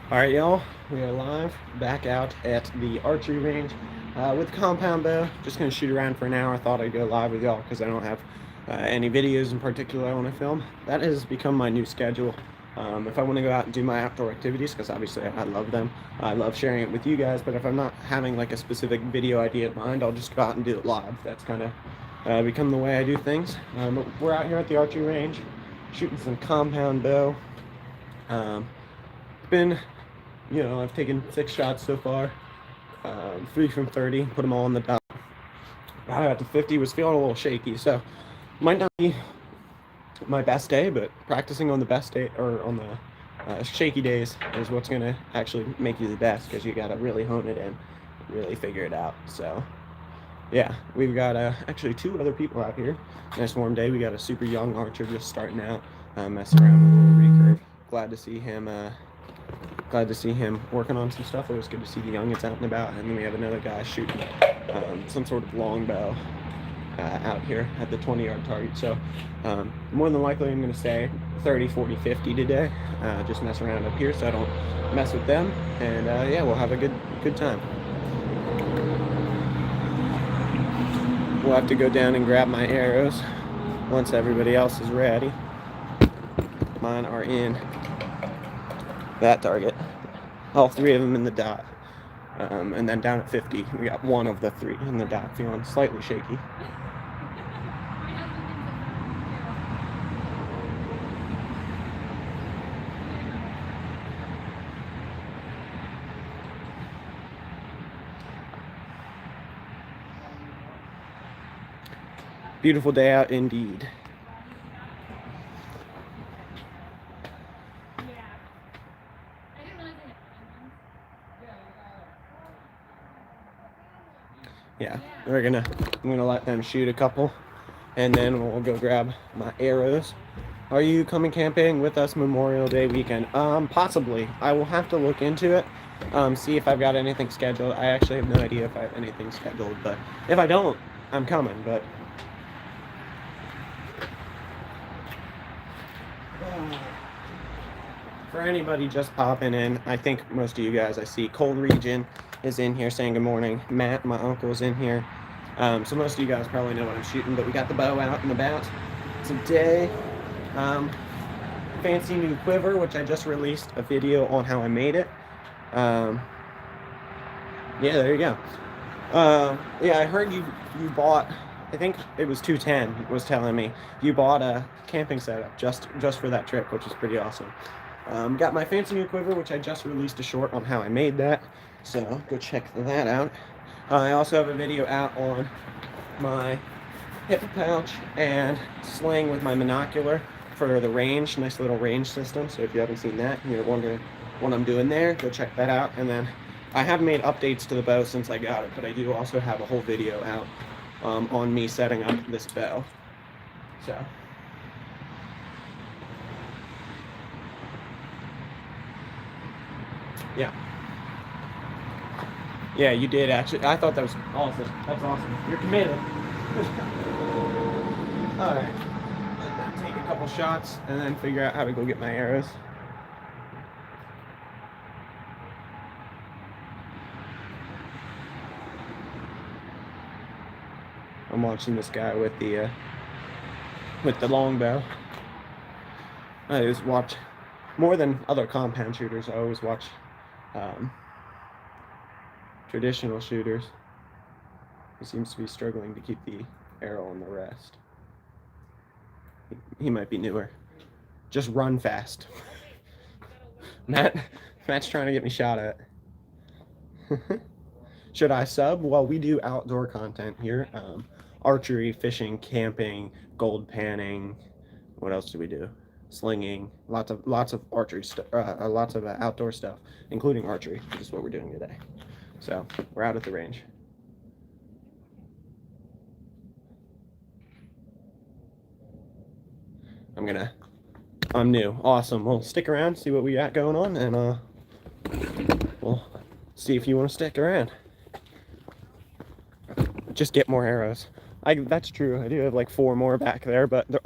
All right, y'all, we are live back out at the archery range with compound bow. Just gonna shoot around for an hour. I thought I'd go live with y'all because I don't have any videos in particular I want to film. That has become my new schedule. If I want to go out and do my outdoor activities, because obviously I love them, I love sharing it with you guys. But if I'm not having like a specific video idea in mind, I'll just go out and do it live. That's kind of become the way I do things. But we're out here at the archery range shooting some compound bow. It's been, I've taken 6 shots so far, 3 from 30, put them all on the dot. I got to 50, was feeling a little shaky, so might not be my best day, but practicing on the best day or on the shaky days is what's gonna actually make you the best, because you gotta really hone it in, really figure it out. So yeah, we've got actually 2 other people out here. Nice warm day. We got a super young archer just starting out, messing around with a little recurve. Glad to see him working on some stuff. Always good to see the youngins out and about. And then we have another guy shooting some sort of longbow out here at the 20-yard target. So more than likely I'm going to say 30, 40, 50 today. Just mess around up here so I don't mess with them. And yeah, we'll have a good time. We'll have to go down and grab my arrows once everybody else is ready. Mine are in that target. All 3 of them in the dot. And then down at 50, we got 1 of the 3 in the dot, feeling slightly shaky. Beautiful day out indeed. Yeah, I'm gonna let them shoot a couple, and then we'll go grab my arrows. Are you coming camping with us Memorial Day weekend? Possibly. I will have to look into it, see if I've got anything scheduled. I actually have no idea if I have anything scheduled, but if I don't, I'm coming. But for anybody just popping in, I think most of you guys I see, Cold Region is in here saying good morning. Matt, my uncle, is in here. So most of you guys probably know what I'm shooting, but we got the bow out and about today. Fancy new quiver, which I just released a video on how I made it. Yeah, there you go. Yeah, I heard you bought, I think it was 210 was telling me you bought a camping setup just for that trip, which is pretty awesome. Got my fancy new quiver, which I just released a short on how I made that, so go check that out. I also have a video out on my hip pouch and sling with my monocular for the range, nice little range system. So if you haven't seen that and you're wondering what I'm doing there, go check that out. And then I have made updates to the bow since I got it, but I do also have a whole video out on me setting up this bow. So yeah. Yeah, you did actually. I thought that was awesome. That's awesome. You're committed. All right. Take a couple shots and then figure out how to go get my arrows. I'm watching this guy with the longbow. I always watch more than other compound shooters. I always watch traditional shooters. He seems to be struggling to keep the arrow on the rest. He might be newer. Just run fast. Matt's trying to get me shot at. Should I sub? Well, we do outdoor content here. Archery, fishing, camping, gold panning. What else do we do? Slinging. Lots of archery stuff. Lots of outdoor stuff, including archery, which is what we're doing today. So we're out at the range. I'm new. Awesome. Well, stick around, see what we got going on, and we'll see if you want to stick around. Just get more arrows. That's true. I do have like 4 more back there, but they're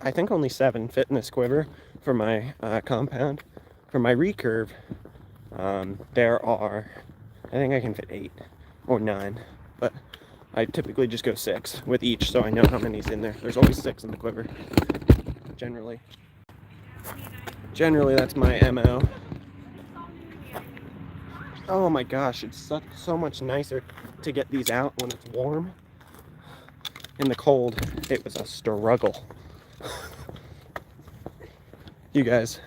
I think only 7 fit in this quiver for my compound. For my recurve, There are, I think I can fit 8 or 9, but I typically just go 6 with each, so I know how many's in there. There's always 6 in the quiver, generally. Generally, that's my MO. Oh my gosh, it's so much nicer to get these out when it's warm. In the cold, it was a struggle. You guys,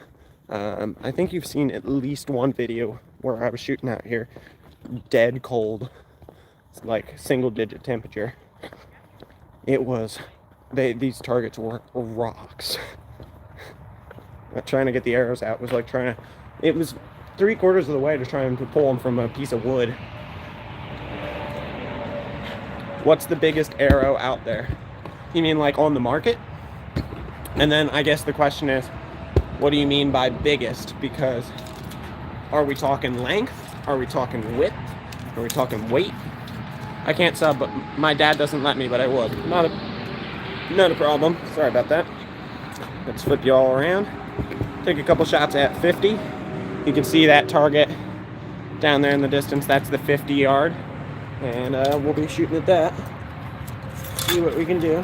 I think you've seen at least one video where I was shooting out here dead cold. It's like single-digit temperature. It was, these targets were rocks. Trying to get the arrows out was like trying to, it was 3/4 of the way to trying to pull them from a piece of wood. What's the biggest arrow out there? You mean like on the market? And then I guess the question is, what do you mean by biggest? Because are we talking length? Are we talking width? Are we talking weight? I can't sub, but my dad doesn't let me, but I would. Not a problem. Sorry about that. Let's flip you all around. Take a couple shots at 50. You can see that target down there in the distance. That's the 50 yard. And we'll be shooting at that. See what we can do.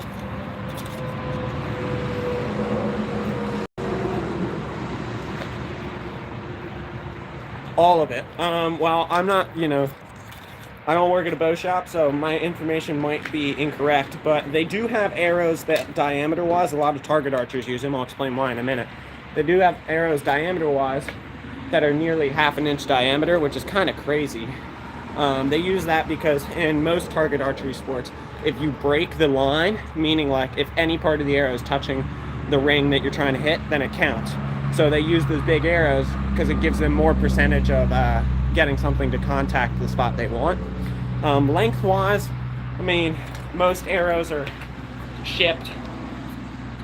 All of it. Well, I'm not, I don't work at a bow shop, so my information might be incorrect, but they do have arrows that diameter-wise, a lot of target archers use them. I'll explain why in a minute. They do have arrows diameter-wise that are nearly 1/2 inch diameter, which is kind of crazy. They use that because in most target archery sports, if you break the line, meaning like if any part of the arrow is touching the ring that you're trying to hit, then it counts. So they use those big arrows because it gives them more percentage of getting something to contact the spot they want. Lengthwise, I mean, most arrows are shipped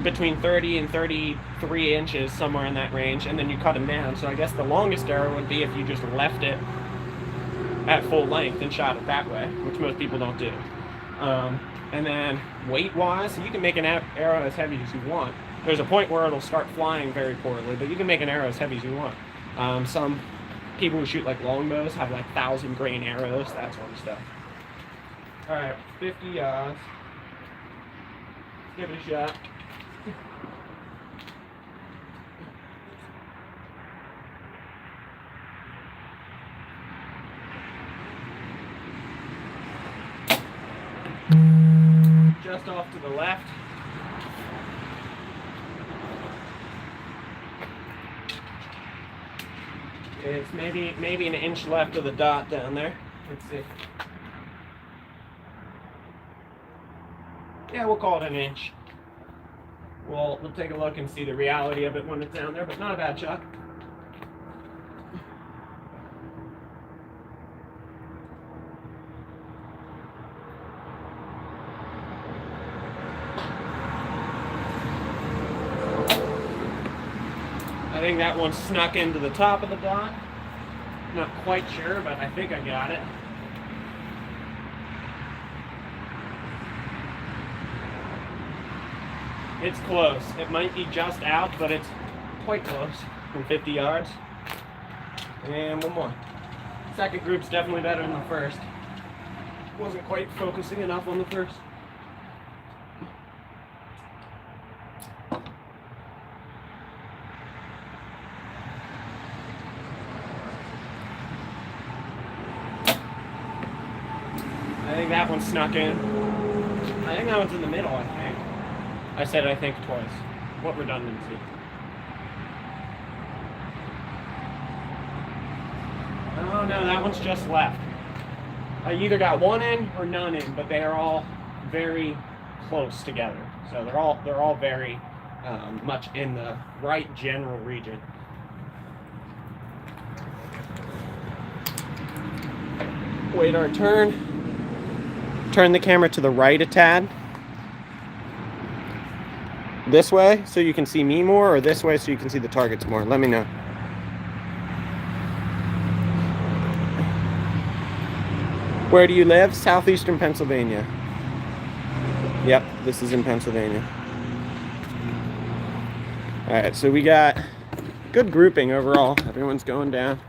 between 30 and 33 inches, somewhere in that range, and then you cut them down. So I guess the longest arrow would be if you just left it at full length and shot it that way, which most people don't do. And then weight-wise, you can make an arrow as heavy as you want. There's a point where it'll start flying very poorly, but you can make an arrow as heavy as you want. Some people who shoot like longbows have like 1,000 grain arrows, that sort of stuff. All right, 50 yards. Give it a shot. Just off to the left. It's maybe an inch left of the dot down there. Let's see. Yeah, we'll call it an inch. We'll take a look and see the reality of it when it's down there, but not a bad shot. I think that one snuck into the top of the dot. Not quite sure, but I think I got it. It's close. It might be just out, but it's quite close from 50 yards. And one more. Second group's definitely better than the first. Wasn't quite focusing enough on the first. I think that one snuck in. I think that one's in the middle, I think. I said I think twice. What redundancy? Oh no, that one's just left. I either got one in or none in, but they are all very close together. So they're all very much in the right general region. Wait our turn. Turn the camera to the right a tad. This way so you can see me more, or this way so you can see the targets more? Let me know. Where do you live? Southeastern Pennsylvania. Yep, this is in Pennsylvania. All right, so we got good grouping overall. Everyone's going down.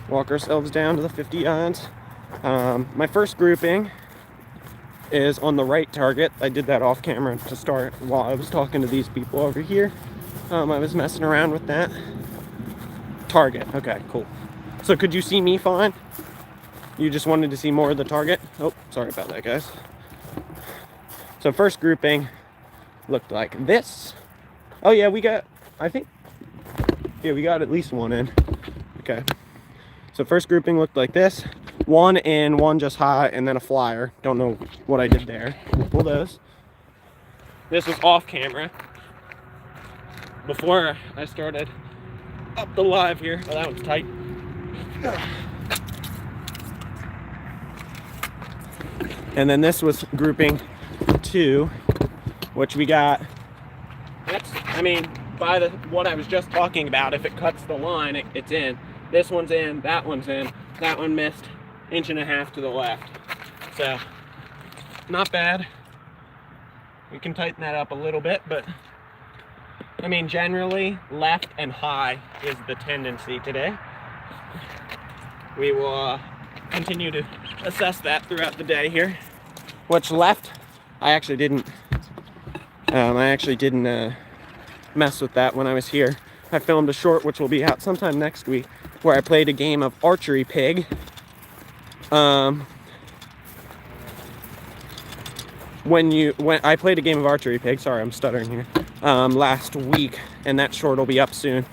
walk ourselves down to the 50 yards. My first grouping is on the right target. I did that off camera to start while I was talking to these people over here. I was messing around with that. Target, okay, cool. So could you see me fine? You just wanted to see more of the target? Oh, sorry about that, guys. So first grouping looked like this. Oh yeah, we got, I think, yeah, we got at least one in. Okay. So first grouping looked like this. One in, one just high, and then a flyer. Don't know what I did there. We'll pull those. This was off camera before I started up the live here. Oh, that one's tight. And then this was grouping 2, which we got. That's, I mean, by what I was just talking about, if it cuts the line, it's in. This one's in, that one's in, that one missed 1.5 inches to the left. So, not bad. We can tighten that up a little bit, but I mean, generally, left and high is the tendency today. We will continue to assess that throughout the day here. What's left, I actually didn't mess with that when I was here. I filmed a short, which will be out sometime next week, where I played a game of Archery Pig. When I played a game of Archery Pig, sorry, I'm stuttering here, last week, and that short will be up soon.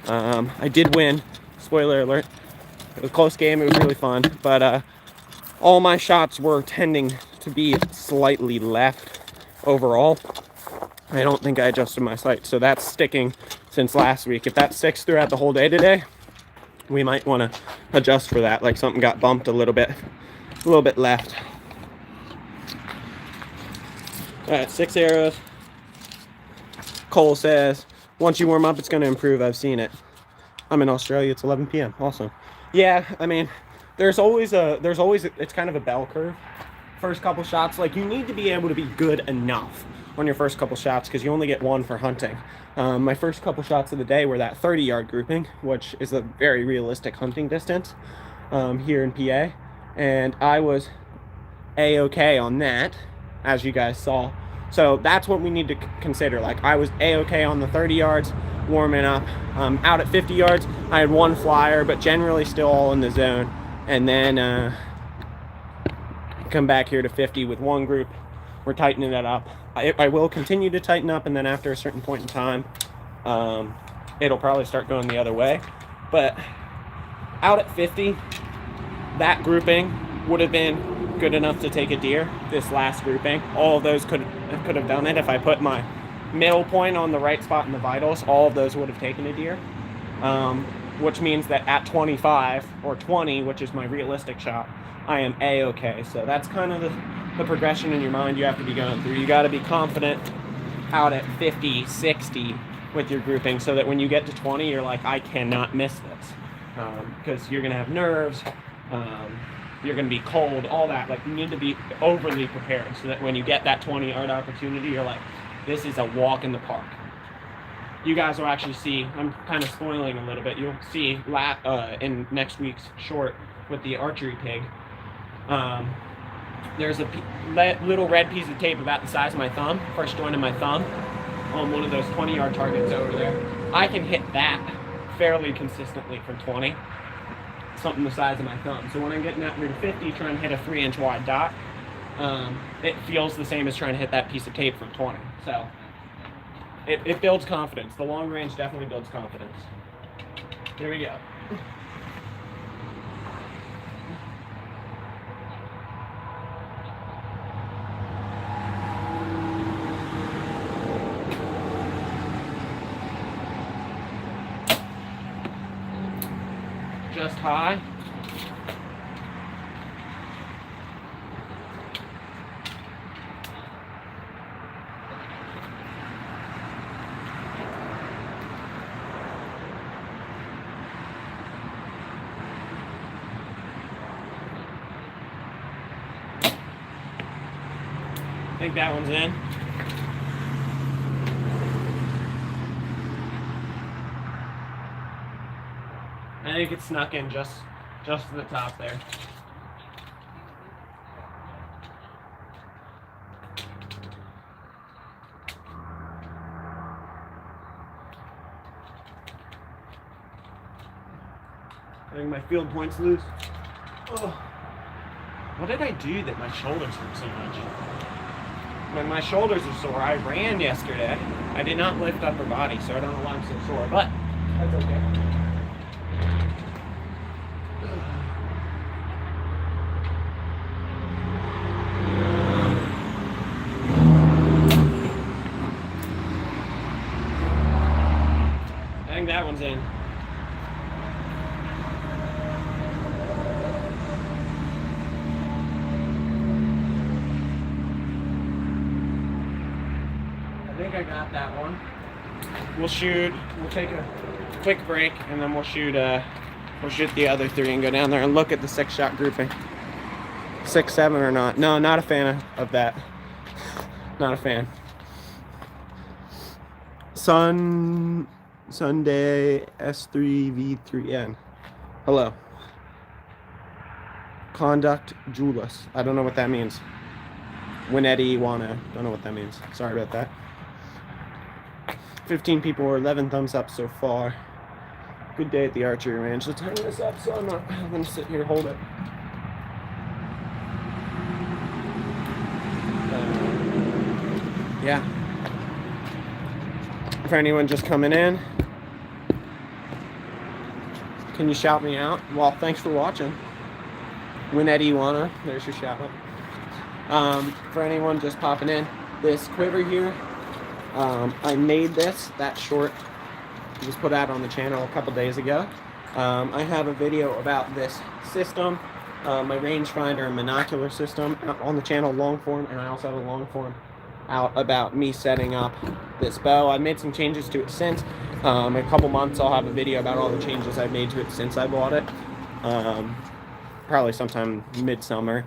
I did win, spoiler alert. It was a close game, it was really fun, but all my shots were tending to be slightly left overall. I don't think I adjusted my sight, so that's sticking since last week. If that sticks throughout the whole day today, we might want to adjust for that, like something got bumped a little bit left. All right, 6 arrows. Cole says, once you warm up, it's going to improve. I've seen it. I'm in Australia. It's 11 p.m. Awesome. Yeah, I mean, it's kind of a bell curve. First couple shots, like, you need to be able to be good enough on your first couple shots because you only get one for hunting. My first couple shots of the day were that 30-yard grouping, which is a very realistic hunting distance here in PA, and I was A-okay on that, as you guys saw. So that's what we need to consider. Like, I was A-okay on the 30 yards, warming up. Out at 50 yards, I had one flyer, but generally still all in the zone. And then come back here to 50 with one group. We're tightening that up. I will continue to tighten up, and then after a certain point in time, it'll probably start going the other way. But out at 50, that grouping would have been good enough to take a deer. This last grouping, all of those could have done it. If I put my middle point on the right spot in the vitals, all of those would have taken a deer, which means that at 25 or 20, which is my realistic shot, I am A-okay. So that's kind of the progression in your mind you have to be going through. You got to be confident out at 50, 60 with your grouping, so that when you get to 20, you're like, I cannot miss this, because you're going to have nerves, you're going to be cold, all that. Like, you need to be overly prepared so that when you get that 20-yard opportunity, you're like, this is a walk in the park. You guys will actually see, I'm kind of spoiling a little bit, you'll see in next week's short with the Archery Pig, there's a little red piece of tape about the size of my thumb, first joint of my thumb, on one of those 20-yard targets over there. I can hit that fairly consistently from 20. Something the size of my thumb. So when I'm getting out here to 50, trying to hit a 3-inch wide dot, it feels the same as trying to hit that piece of tape from 20. So it builds confidence. The long range definitely builds confidence. Here we go. Just high. I think that one's in. I think it snuck in just just to the top there. Getting my field points loose. Oh. What did I do that my shoulders hurt so much? My shoulders are sore. I ran yesterday. I did not lift upper body, so I don't know why I'm so sore, but that's okay. I think that one's in. I got that one. We'll take a quick break, and then we'll shoot the other three and go down there and look at the 6-shot grouping. 6, 7 or not. No, not a fan of that. Not a fan. Sunday S3V3N. Hello. Conduct Julius. I don't know what that means. Winetti Wana. Don't know what that means. Sorry about that. 15 people or 11 thumbs up so far. Good day at the archery range. Let's turn this up so I'm not going to sit here and hold it. Yeah. For anyone just coming in, can you shout me out? Well, thanks for watching. Winetti Wana. There's your shout out. For anyone just popping in, this quiver here, I made that short, just put out on the channel a couple days ago. I have a video about this system, my rangefinder and monocular system on the channel, long form, and I also have a long form out about me setting up this bow. I made some changes to it since. In a couple months I'll have a video about all the changes I've made to it since I bought it. Probably sometime midsummer,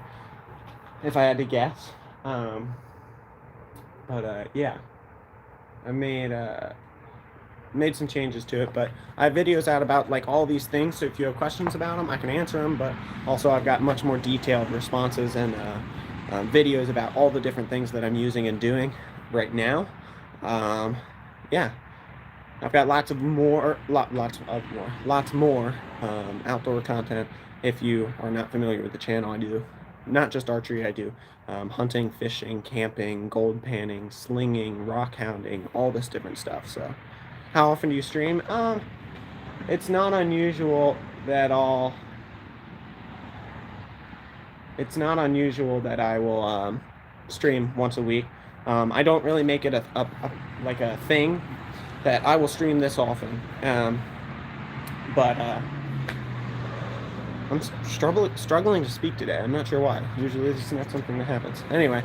if I had to guess. Yeah. I made some changes to it, but I have videos out about like all these things, so if you have questions about them I can answer them, but also I've got much more detailed responses and videos about all the different things that I'm using and doing right now. Yeah, I've got lots more outdoor content. If you are not familiar with the channel, I do not just archery, I do hunting, fishing, camping, gold panning, slinging, rock hounding, all this different stuff. So how often do you stream? It's not unusual that I will stream once a week. I don't really make it like a thing that I will stream this often, but I'm struggling to speak today. I'm not sure why. Usually this is not something that happens. Anyway,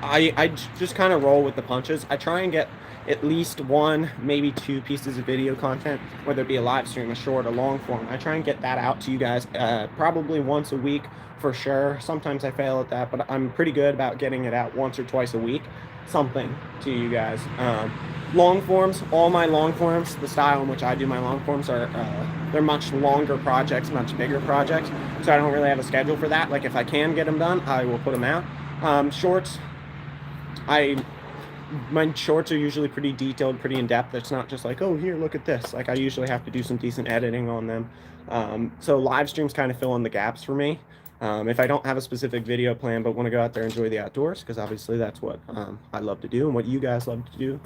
I just kind of roll with the punches. I try and get at least 1, maybe 2 pieces of video content, whether it be a live stream, a short, a long form. I try and get that out to you guys probably once a week for sure. Sometimes I fail at that, but I'm pretty good about getting it out once or twice a week, something to you guys. Long forms, all my long forms, the style in which I do my long forms are they're much longer projects, much bigger projects, so I don't really have a schedule for that. Like if I can get them done, I will put them out. Shorts, my shorts are usually pretty detailed, pretty in-depth. It's not just like, oh, here, look at this. Like I usually have to do some decent editing on them. So live streams kind of fill in the gaps for me. If I don't have a specific video plan but want to go out there and enjoy the outdoors, because obviously that's what I love to do and what you guys love to do,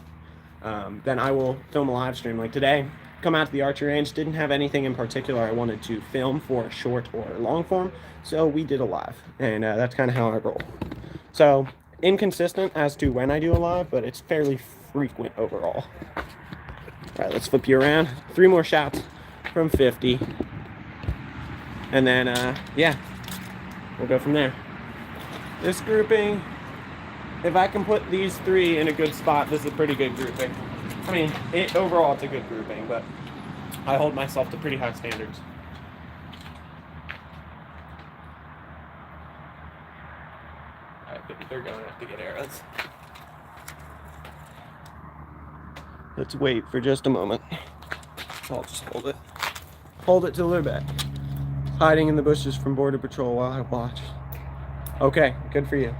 then I will film a live stream. Like today, come out to the archery range, didn't have anything in particular I wanted to film for a short or a long form, so we did a live, and that's kind of how I roll. So inconsistent as to when I do a live, but it's fairly frequent overall. All right, let's flip you around. 3 more shots from 50, and then yeah, we'll go from there. This grouping, if I can put these 3 in a good spot, this is a pretty good grouping. I mean, overall it's a good grouping, but I hold myself to pretty high standards. Alright, they're going to have to get arrows. Let's wait for just a moment. I'll just hold it. Hold it to the back. Hiding in the bushes from Border Patrol while I watch. Okay, good for you.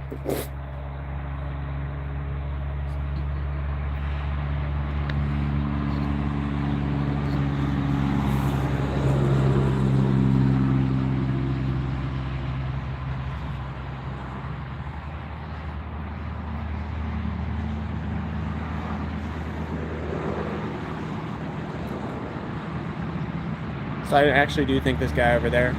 So I actually do think this guy over there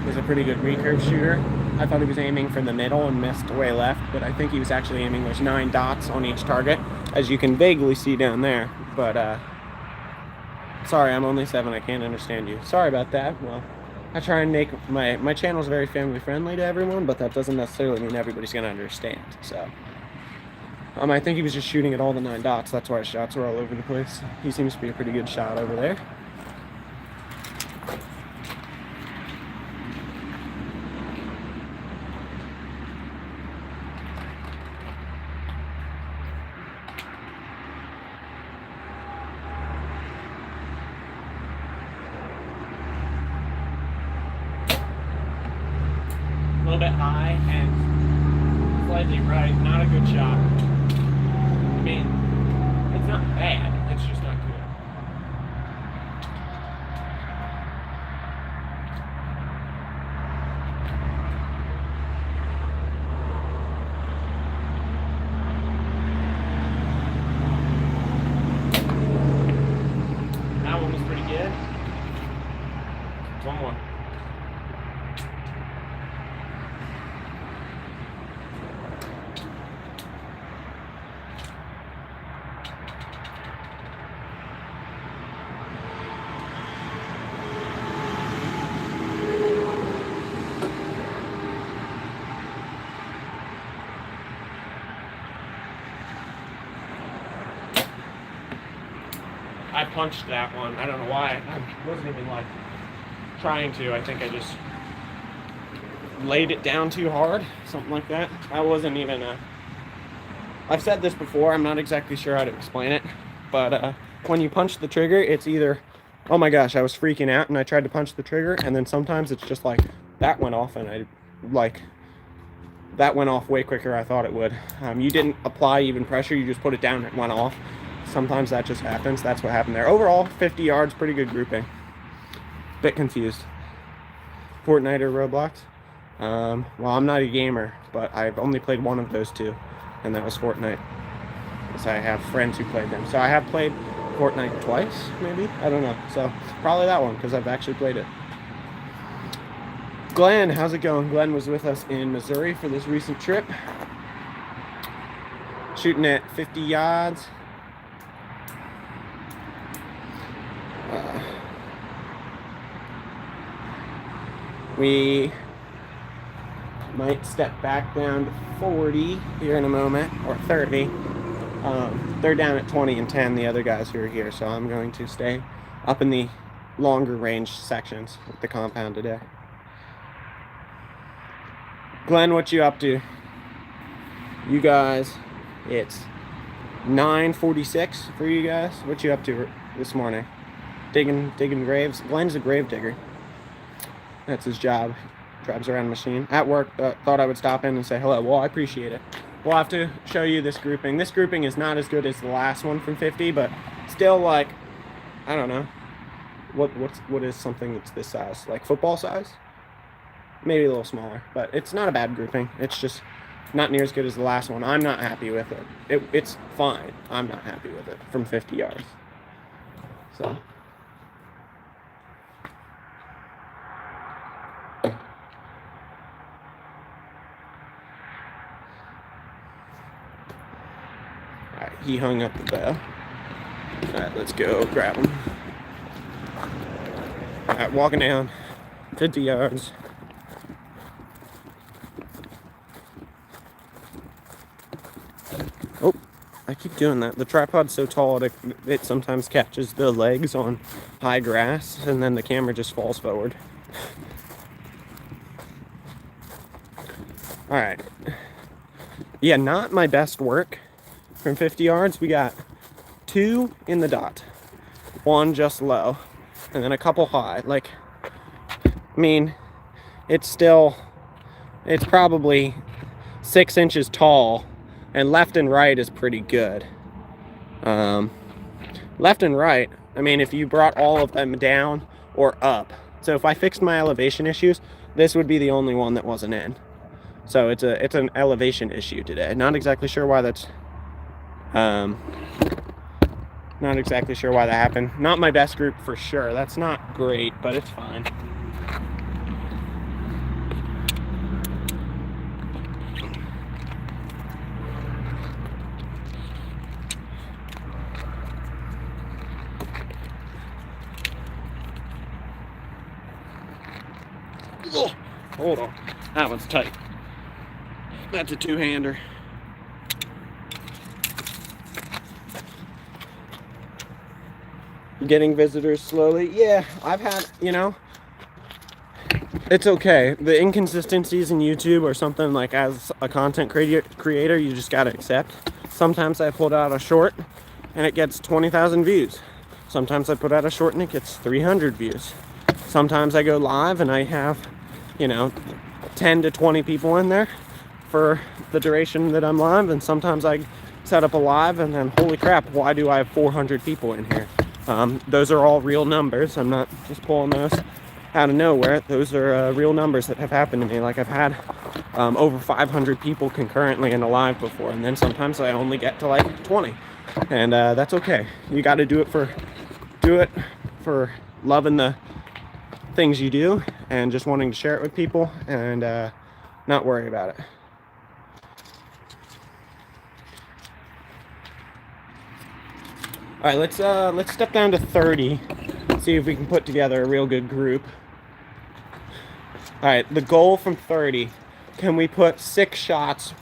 is a pretty good recurve shooter. I thought he was aiming from the middle and missed way left, but I think he was actually aiming. There's 9 dots on each target, as you can vaguely see down there. But sorry, I'm only 7. I can't understand you. Sorry about that. Well, I try and make my channel's very family friendly to everyone, but that doesn't necessarily mean everybody's gonna understand. So I think he was just shooting at all the 9 dots. That's why his shots were all over the place. He seems to be a pretty good shot over there. A little bit high and slightly right. Not a good shot. I mean, it's not bad. It's just not good. That one was pretty good. One more. I punched that one. I don't know why. I wasn't even like trying to. I think I just laid it down too hard, something like that. I wasn't even I've said this before. I'm not exactly sure how to explain it, but when you punch the trigger, it's either, oh my gosh, I was freaking out and I tried to punch the trigger, and then sometimes it's just like that went off and that went off way quicker than I thought it would. You didn't apply even pressure, you just put it down and it went off. Sometimes that just happens. That's what happened there. Overall, 50 yards, pretty good grouping. Bit confused. Fortnite or Roblox? Well, I'm not a gamer, but I've only played one of those two, and that was Fortnite. So I have friends who played them. So I have played Fortnite twice, maybe? I don't know. So probably that one, because I've actually played it. Glenn, how's it going? Glenn was with us in Missouri for this recent trip. Shooting at 50 yards. We might step back down to 40 here in a moment, or 30. They're down at 20 and 10, the other guys who are here, so I'm going to stay up in the longer range sections with the compound today. Glenn, what you up to? You guys, it's 9:46 for you guys. What you up to this morning? Digging graves? Glenn's a grave digger. That's his job. Drives around a machine. At work, thought I would stop in and say hello. Well, I appreciate it. We'll have to show you this grouping. This grouping is not as good as the last one from 50, but still, like, I don't know. What is something that's this size? Like football size? Maybe a little smaller, but it's not a bad grouping. It's just not near as good as the last one. I'm not happy with it. It's fine. I'm not happy with it from 50 yards. So. Alright, he hung up the bell. Alright, let's go grab him. Alright, walking down 50 yards. Oh, I keep doing that. The tripod's so tall it sometimes catches the legs on high grass, and then the camera just falls forward. Alright. Yeah, not my best work from 50 yards. We got 2 in the dot. 1 just low. and then a couple high. Like, I mean, it's probably 6 inches tall, and left and right is pretty good. Left and right, I mean, if you brought all of them down or up. So if I fixed my elevation issues, this would be the only one that wasn't in. So it's an elevation issue today. Not exactly sure why that's not exactly sure why that happened. Not my best group for sure. That's not great, but it's fine. Ugh. Hold on. That one's tight. That's a two-hander. Getting visitors slowly. Yeah, I've had, it's okay. The inconsistencies in YouTube or something, like, as a content creator, you just gotta accept. Sometimes I put out a short and it gets 20,000 views. Sometimes I put out a short and it gets 300 views. Sometimes I go live and I have, 10 to 20 people in there for the duration that I'm live, and sometimes I set up a live and then, holy crap, why do I have 400 people in here? Those are all real numbers. I'm not just pulling those out of nowhere. Those are real numbers that have happened to me. Like, I've had over 500 people concurrently in a live before, and then sometimes I only get to like 20, and that's okay. You got to do it for loving the things you do and just wanting to share it with people, and not worry about it. All right, let's step down to 30, see if we can put together a real good group. All right, the goal from 30, can we put 6 shots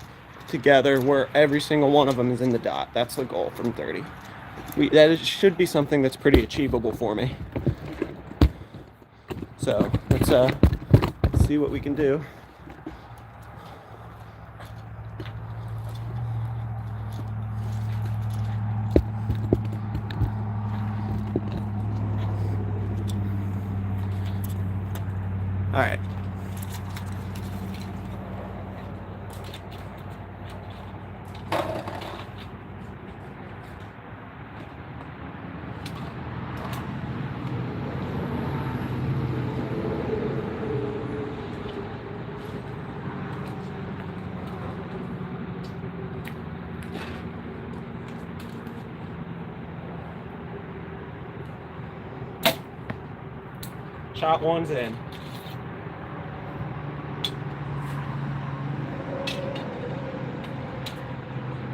together where every single one of them is in the dot? That's the goal from 30. That should be something that's pretty achievable for me. So let's see what we can do. All right. Shot one's in.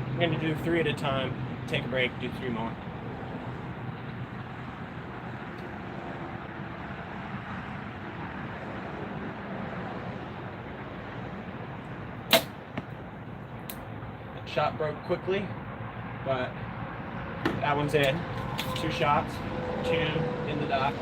I'm going to do 3 at a time, take a break, do 3 more. That shot broke quickly, but that one's in. 2 shots, 2 in the dot.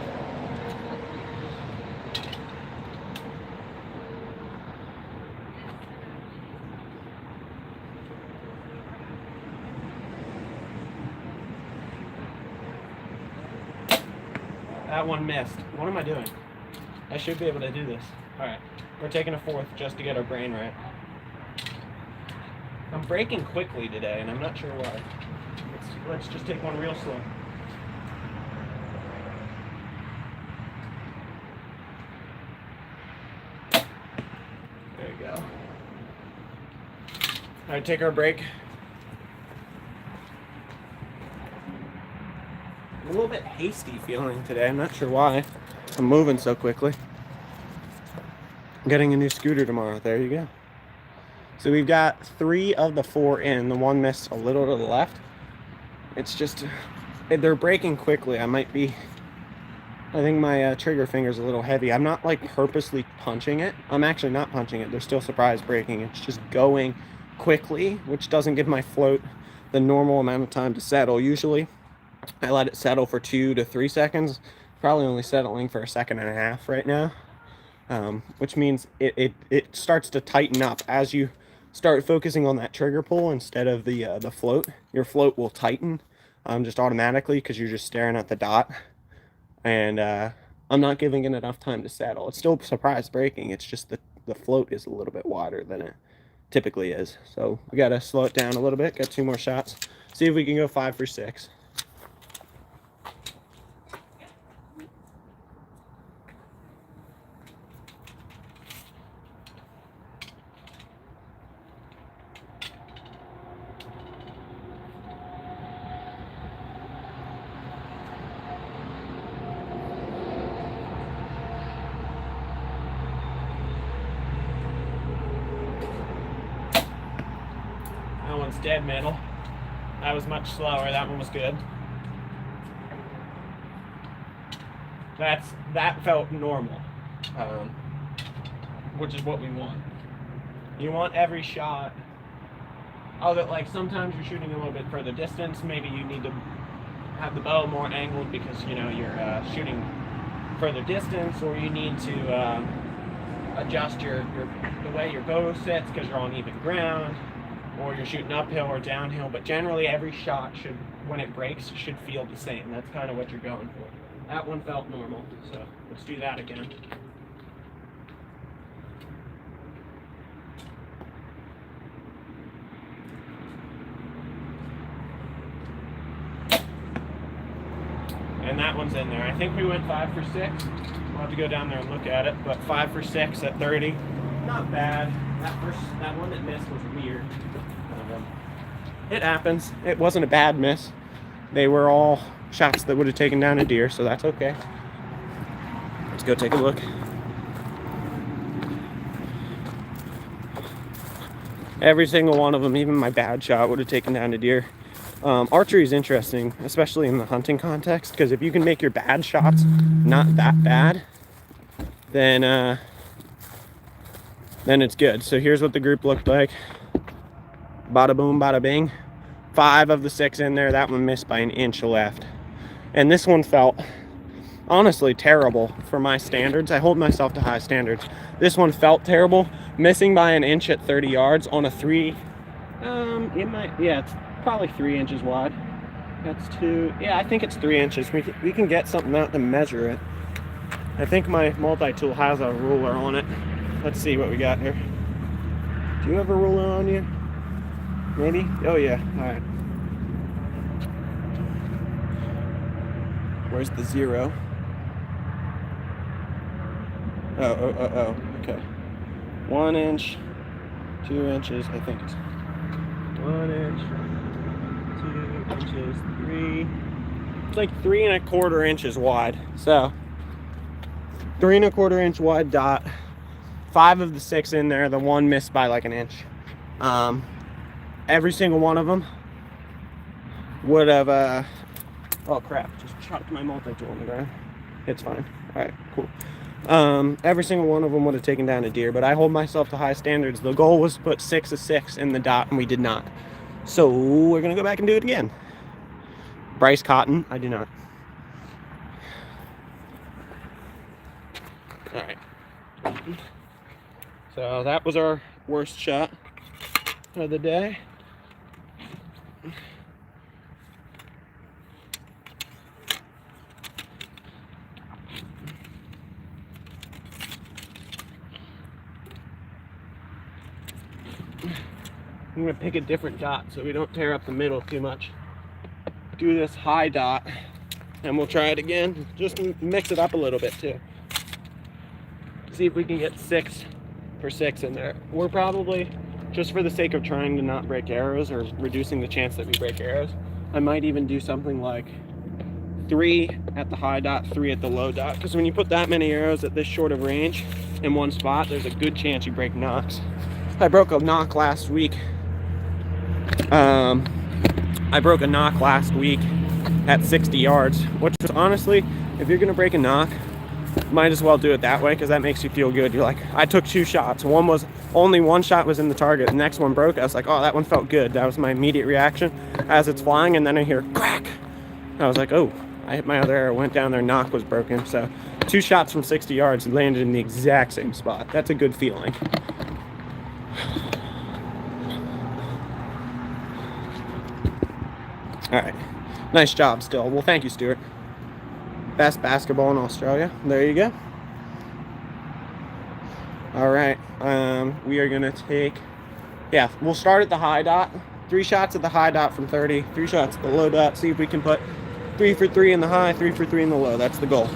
That one missed. What am I doing? I should be able to do this. All right, we're taking a 4th just to get our brain right. I'm breaking quickly today, and I'm not sure why. Let's just take one real slow. There you go. All right, take our break. I'm a little bit hasty feeling today. I'm not sure why. I'm moving so quickly. I'm getting a new scooter tomorrow. There you go. So we've got 3 of the 4 in. The one missed a little to the left. It's just, they're breaking quickly. I think my trigger finger's a little heavy. I'm not like purposely punching it. I'm actually not punching it. They're still surprise breaking. It's just going quickly, which doesn't give my float the normal amount of time to settle. Usually I let it settle for 2 to 3 seconds. Probably only settling for 1.5 seconds right now, which means it starts to tighten up as you start focusing on that trigger pull instead of the float. Your float will tighten just automatically because you're just staring at the dot. and I'm not giving it enough time to settle. It's still surprise breaking. It's just the float is a little bit wider than it typically is. So we got to slow it down a little bit. Got 2 more shots. See if we can go 5 for 6. That one's dead middle. That was much slower. That one was good. That felt normal, which is what we want. You want every shot. Although, like, sometimes you're shooting a little bit further distance. Maybe you need to have the bow more angled because, you know, you're shooting further distance, or you need to adjust the way your bow sits because you're on even ground, or you're shooting uphill or downhill. But generally, every shot should, when it breaks, should feel the same. That's kind of what you're going for. That one felt normal, so let's do that again. And that one's in there. I think we went 5 for 6. We'll have to go down there and look at it, but 5 for 6 at 30. Not bad. That one that missed was weird. It happens. It wasn't a bad miss. They were all shots that would have taken down a deer, so that's okay. Let's go take a look. Every single one of them, even my bad shot, would have taken down a deer. Archery is interesting, especially in the hunting context, because if you can make your bad shots not that bad, then it's good. So here's what the group looked like. Bada boom, bada bing. 5 of the 6 in there. That one missed by an inch left. And this one felt honestly terrible for my standards. I hold myself to high standards. This one felt terrible, missing by an inch at 30 yards on a 3. It's probably 3 inches wide. That's 2. Yeah, I think it's 3 inches. We can get something out to measure it. I think my multi-tool has a ruler on it. Let's see what we got here. Do you have a ruler on you? Maybe? Oh yeah, all right. Where's the 0? Oh, okay. 1 inch, 2 inches, I think it's 1 inch, 2 inches, 3. It's like 3 1/4 inches wide. So 3 1/4 inch wide dot. 5 of the 6 in there. The one missed by like an inch. Every single one of them would have. Oh crap! Just chopped my multi-tool on the ground. It's fine. All right, cool. Every single one of them would have taken down a deer, but I hold myself to high standards. The goal was to put 6 of 6 in the dot, and we did not. So we're gonna go back and do it again. Bryce Cotton, I do not. All right. So that was our worst shot of the day. I'm going to pick a different dot so we don't tear up the middle too much. Do this high dot, and we'll try it again. Just mix it up a little bit too. See if we can get 6 for 6 in there. We're probably, just for the sake of trying to not break arrows or reducing the chance that we break arrows, I might even do something like 3 at the high dot, 3 at the low dot. Because when you put that many arrows at this short of range in one spot, there's a good chance you break knocks. I broke a knock last week. At 60 yards, which was honestly, if you're gonna break a knock, might as well do it that way, because that makes you feel good. You're like, I took 2 shots. Only one shot was in the target. The next one broke. I was like, oh, that one felt good. That was my immediate reaction as it's flying, and then I hear crack. I was like, oh, I hit my other arrow, went down there, knock was broken. So 2 shots from 60 yards landed in the exact same spot. That's a good feeling. All right, nice job still. Well, thank you, Stuart. Best basketball in Australia. There you go. All right. We are gonna take. Yeah, we'll start at the high dot. 3 shots at the high dot from 30. 3 shots at the low dot. See if we can put 3 for 3 in the high, 3 for 3 in the low. That's the goal.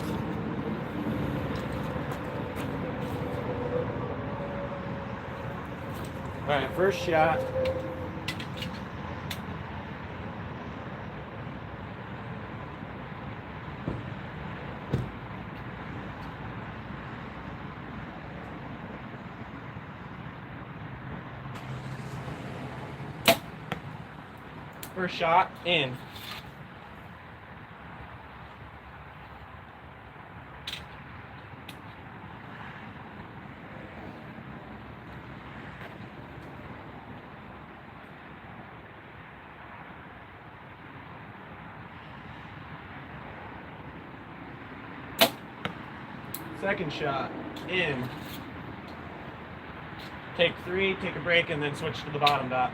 All right, first shot. First shot in. Second shot in. Take 3, take a break, and then switch to the bottom dot.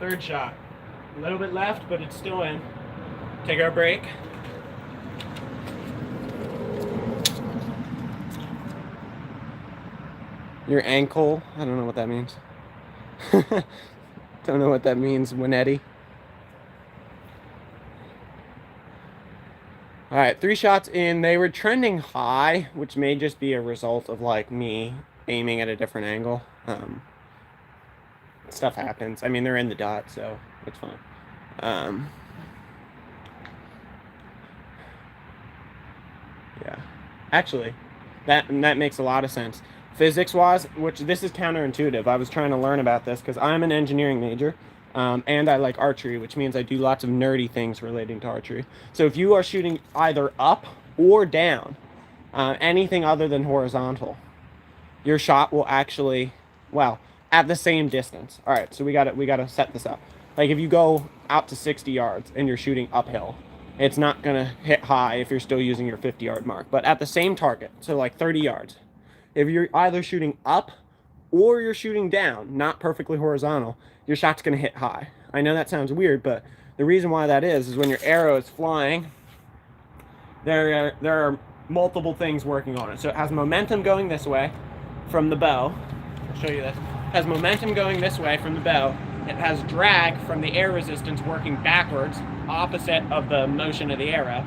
Third shot. A little bit left, but it's still in. Take our break. Your ankle. I don't know what that means. Don't know what that means, Winetti. All right, 3 shots in. They were trending high, which may just be a result of like me aiming at a different angle. Stuff happens. I mean, they're in the dot, so it's fine. Yeah, actually, that makes a lot of sense. Physics-wise, which this is counterintuitive. I was trying to learn about this because I'm an engineering major, and I like archery, which means I do lots of nerdy things relating to archery. So if you are shooting either up or down, anything other than horizontal, your shot will actually, well, at the same distance. All right, so we gotta set this up. Like if you go out to 60 yards and you're shooting uphill, it's not gonna hit high if you're still using your 50-yard mark. But at the same target, so like 30 yards, if you're either shooting up or you're shooting down, not perfectly horizontal, your shot's gonna hit high. I know that sounds weird, but the reason why that is when your arrow is flying, there are multiple things working on it. So it has momentum going this way from the bow. I'll show you this. It has momentum going this way from the bow. It has drag from the air resistance working backwards, opposite of the motion of the arrow.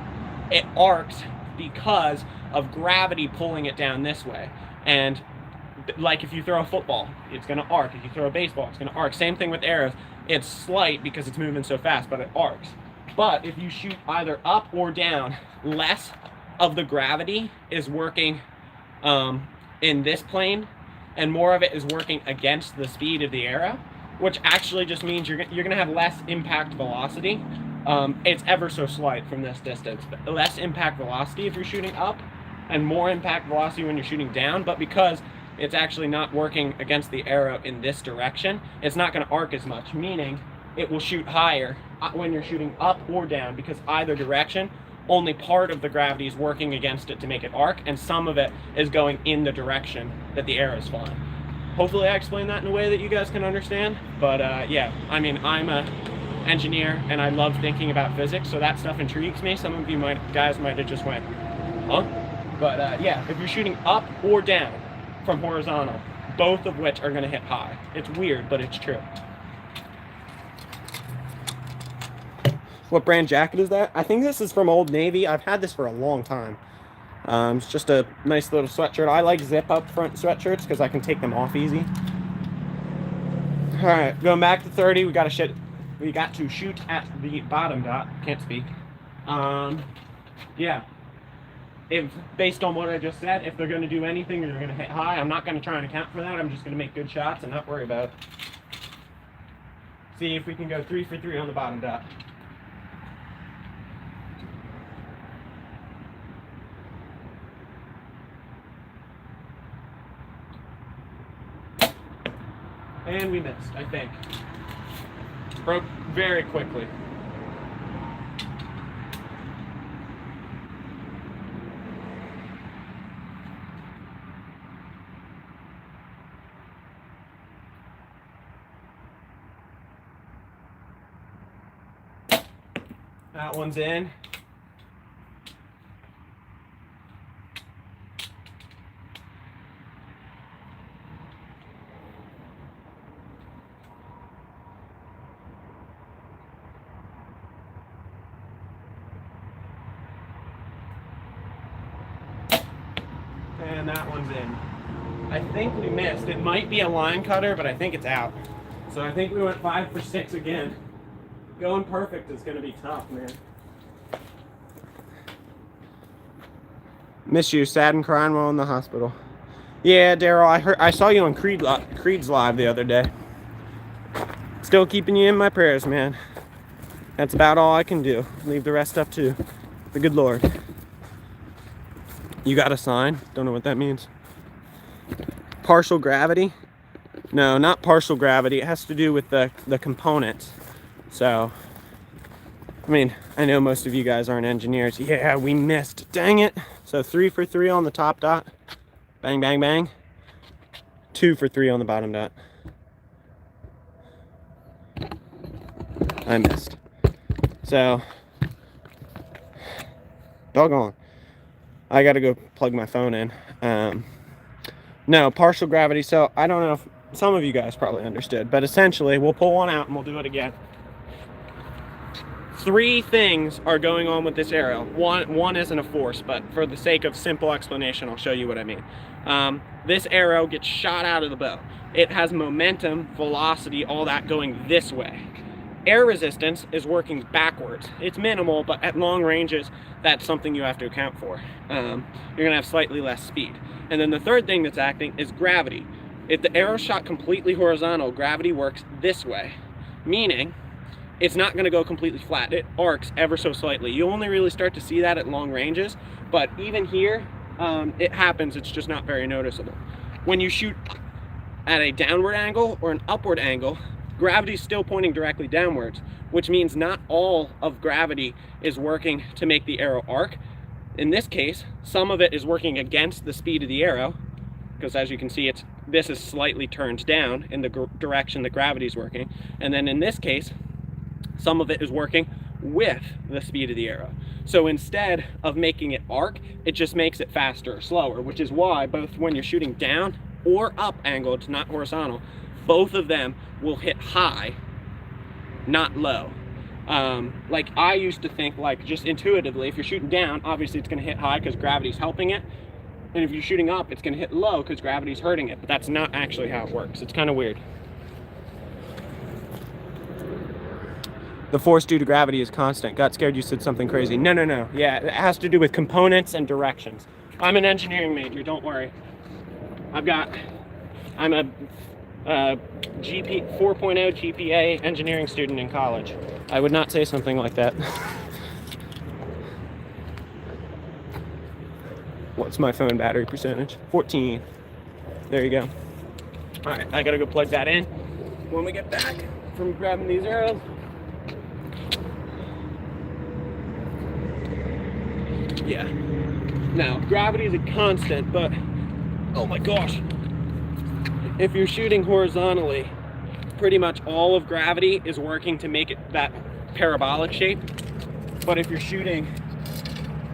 It arcs because of gravity pulling it down this way. And like if you throw a football, it's going to arc. If you throw a baseball, it's going to arc. Same thing with arrows. It's slight because it's moving so fast, but it arcs. But if you shoot either up or down, less of the gravity is working in this plane, and more of it is working against the speed of the arrow, which actually just means you're going to have less impact velocity. It's ever so slight from this distance. But less impact velocity if you're shooting up, and more impact velocity when you're shooting down. But because it's actually not working against the arrow in this direction, it's not going to arc as much, meaning it will shoot higher when you're shooting up or down, because either direction, only part of the gravity is working against it to make it arc, and some of it is going in the direction that the arrow is flying. Hopefully I explained that in a way that you guys can understand. But yeah, I mean, I'm a engineer and I love thinking about physics, so that stuff intrigues me. Some of you guys might have just went, huh? But yeah, if you're shooting up or down from horizontal, both of which are going to hit high. It's weird, but it's true. What brand jacket is that? I think this is from Old Navy. I've had this for a long time. It's just a nice little sweatshirt. I like zip-up front sweatshirts because I can take them off easy. All right, going back to 30. We got to shoot at the bottom dot. Can't speak. Yeah. If based on what I just said, if they're going to do anything, they're going to hit high. I'm not going to try and account for that. I'm just going to make good shots and not worry about it. See if we can go 3 for 3 on the bottom dot. And we missed, I think. Broke very quickly. That one's in. And that one's in. I think we missed. It might be a line cutter, but I think it's out. So I think we went 5 for 6 again. Going perfect is going to be tough, man. Miss you, sad and crying while in the hospital. Yeah, Daryl, I saw you on Creed's live the other day. Still keeping you in my prayers, man. That's about all I can do. Leave the rest up to the good Lord. You got a sign? Don't know what that means. Partial gravity? No, not partial gravity. It has to do with the components. So, I mean, I know most of you guys aren't engineers. Yeah, we missed. Dang it. So 3 for 3 on the top dot. Bang, bang, bang. 2 for 3 on the bottom dot. I missed. So, doggone. I gotta go plug my phone in. No, partial gravity. So I don't know if some of you guys probably understood, but essentially we'll pull one out and we'll do it again. 3 things are going on with this arrow. One isn't a force, but for the sake of simple explanation, I'll show you what I mean. This arrow gets shot out of the bow. It has momentum, velocity, all that going this way. Air resistance is working backwards. It's minimal, but at long ranges, that's something you have to account for. You're gonna have slightly less speed. And then the third thing that's acting is gravity. If the arrow's shot completely horizontal, gravity works this way, meaning it's not gonna go completely flat. It arcs ever so slightly. You only really start to see that at long ranges, but even here, it happens, it's just not very noticeable. When you shoot at a downward angle or an upward angle, gravity is still pointing directly downwards, which means not all of gravity is working to make the arrow arc. In this case, some of it is working against the speed of the arrow, because as you can see, this is slightly turned down in the direction that gravity is working. And then in this case, some of it is working with the speed of the arrow. So instead of making it arc, it just makes it faster or slower, which is why both when you're shooting down or up angled, not horizontal, both of them will hit high, not low. Like I used to think, like just intuitively, if you're shooting down, obviously it's gonna hit high because gravity's helping it. And if you're shooting up, it's gonna hit low because gravity's hurting it. But that's not actually how it works. It's kind of weird. The force due to gravity is constant. Got scared you said something crazy. No. Yeah, it has to do with components and directions. I'm an engineering major, don't worry. I'm a GP 4.0 GPA engineering student in college. I would not say something like that. What's my phone battery percentage? 14. There you go. All right, I gotta go plug that in when we get back from grabbing these arrows. Yeah. Now, gravity is a constant, but oh my gosh. If you're shooting horizontally, pretty much all of gravity is working to make it that parabolic shape. But if you're shooting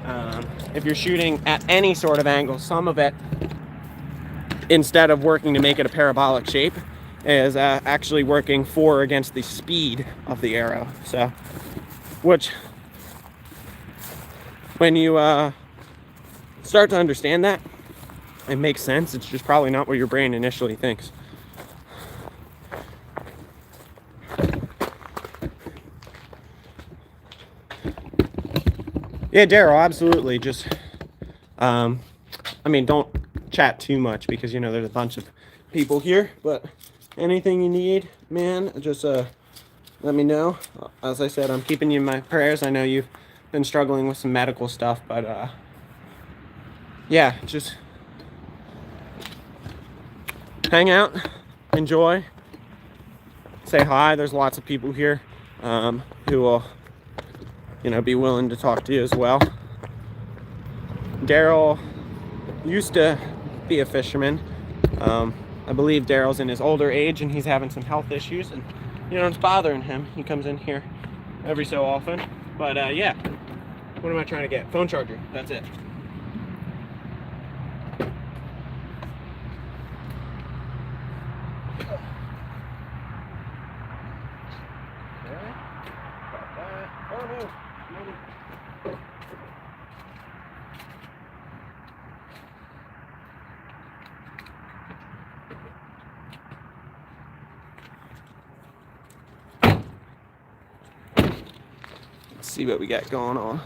at any sort of angle, some of it, instead of working to make it a parabolic shape, is actually working for or against the speed of the arrow. So, which, when you start to understand that, it makes sense. It's just probably not what your brain initially thinks. Yeah, Daryl, absolutely. Just, I mean, don't chat too much because, you know, there's a bunch of people here. But anything you need, man, just let me know. As I said, I'm keeping you in my prayers. I know you've been struggling with some medical stuff, but yeah, just hang out, enjoy, say hi. There's lots of people here who will, you know, be willing to talk to you as well. Daryl used to be a fisherman. I believe Daryl's in his older age and he's having some health issues, and you know, it's bothering him. He comes in here every so often. But yeah, what am I trying to get? Phone charger, that's it. Let's see what we got going on.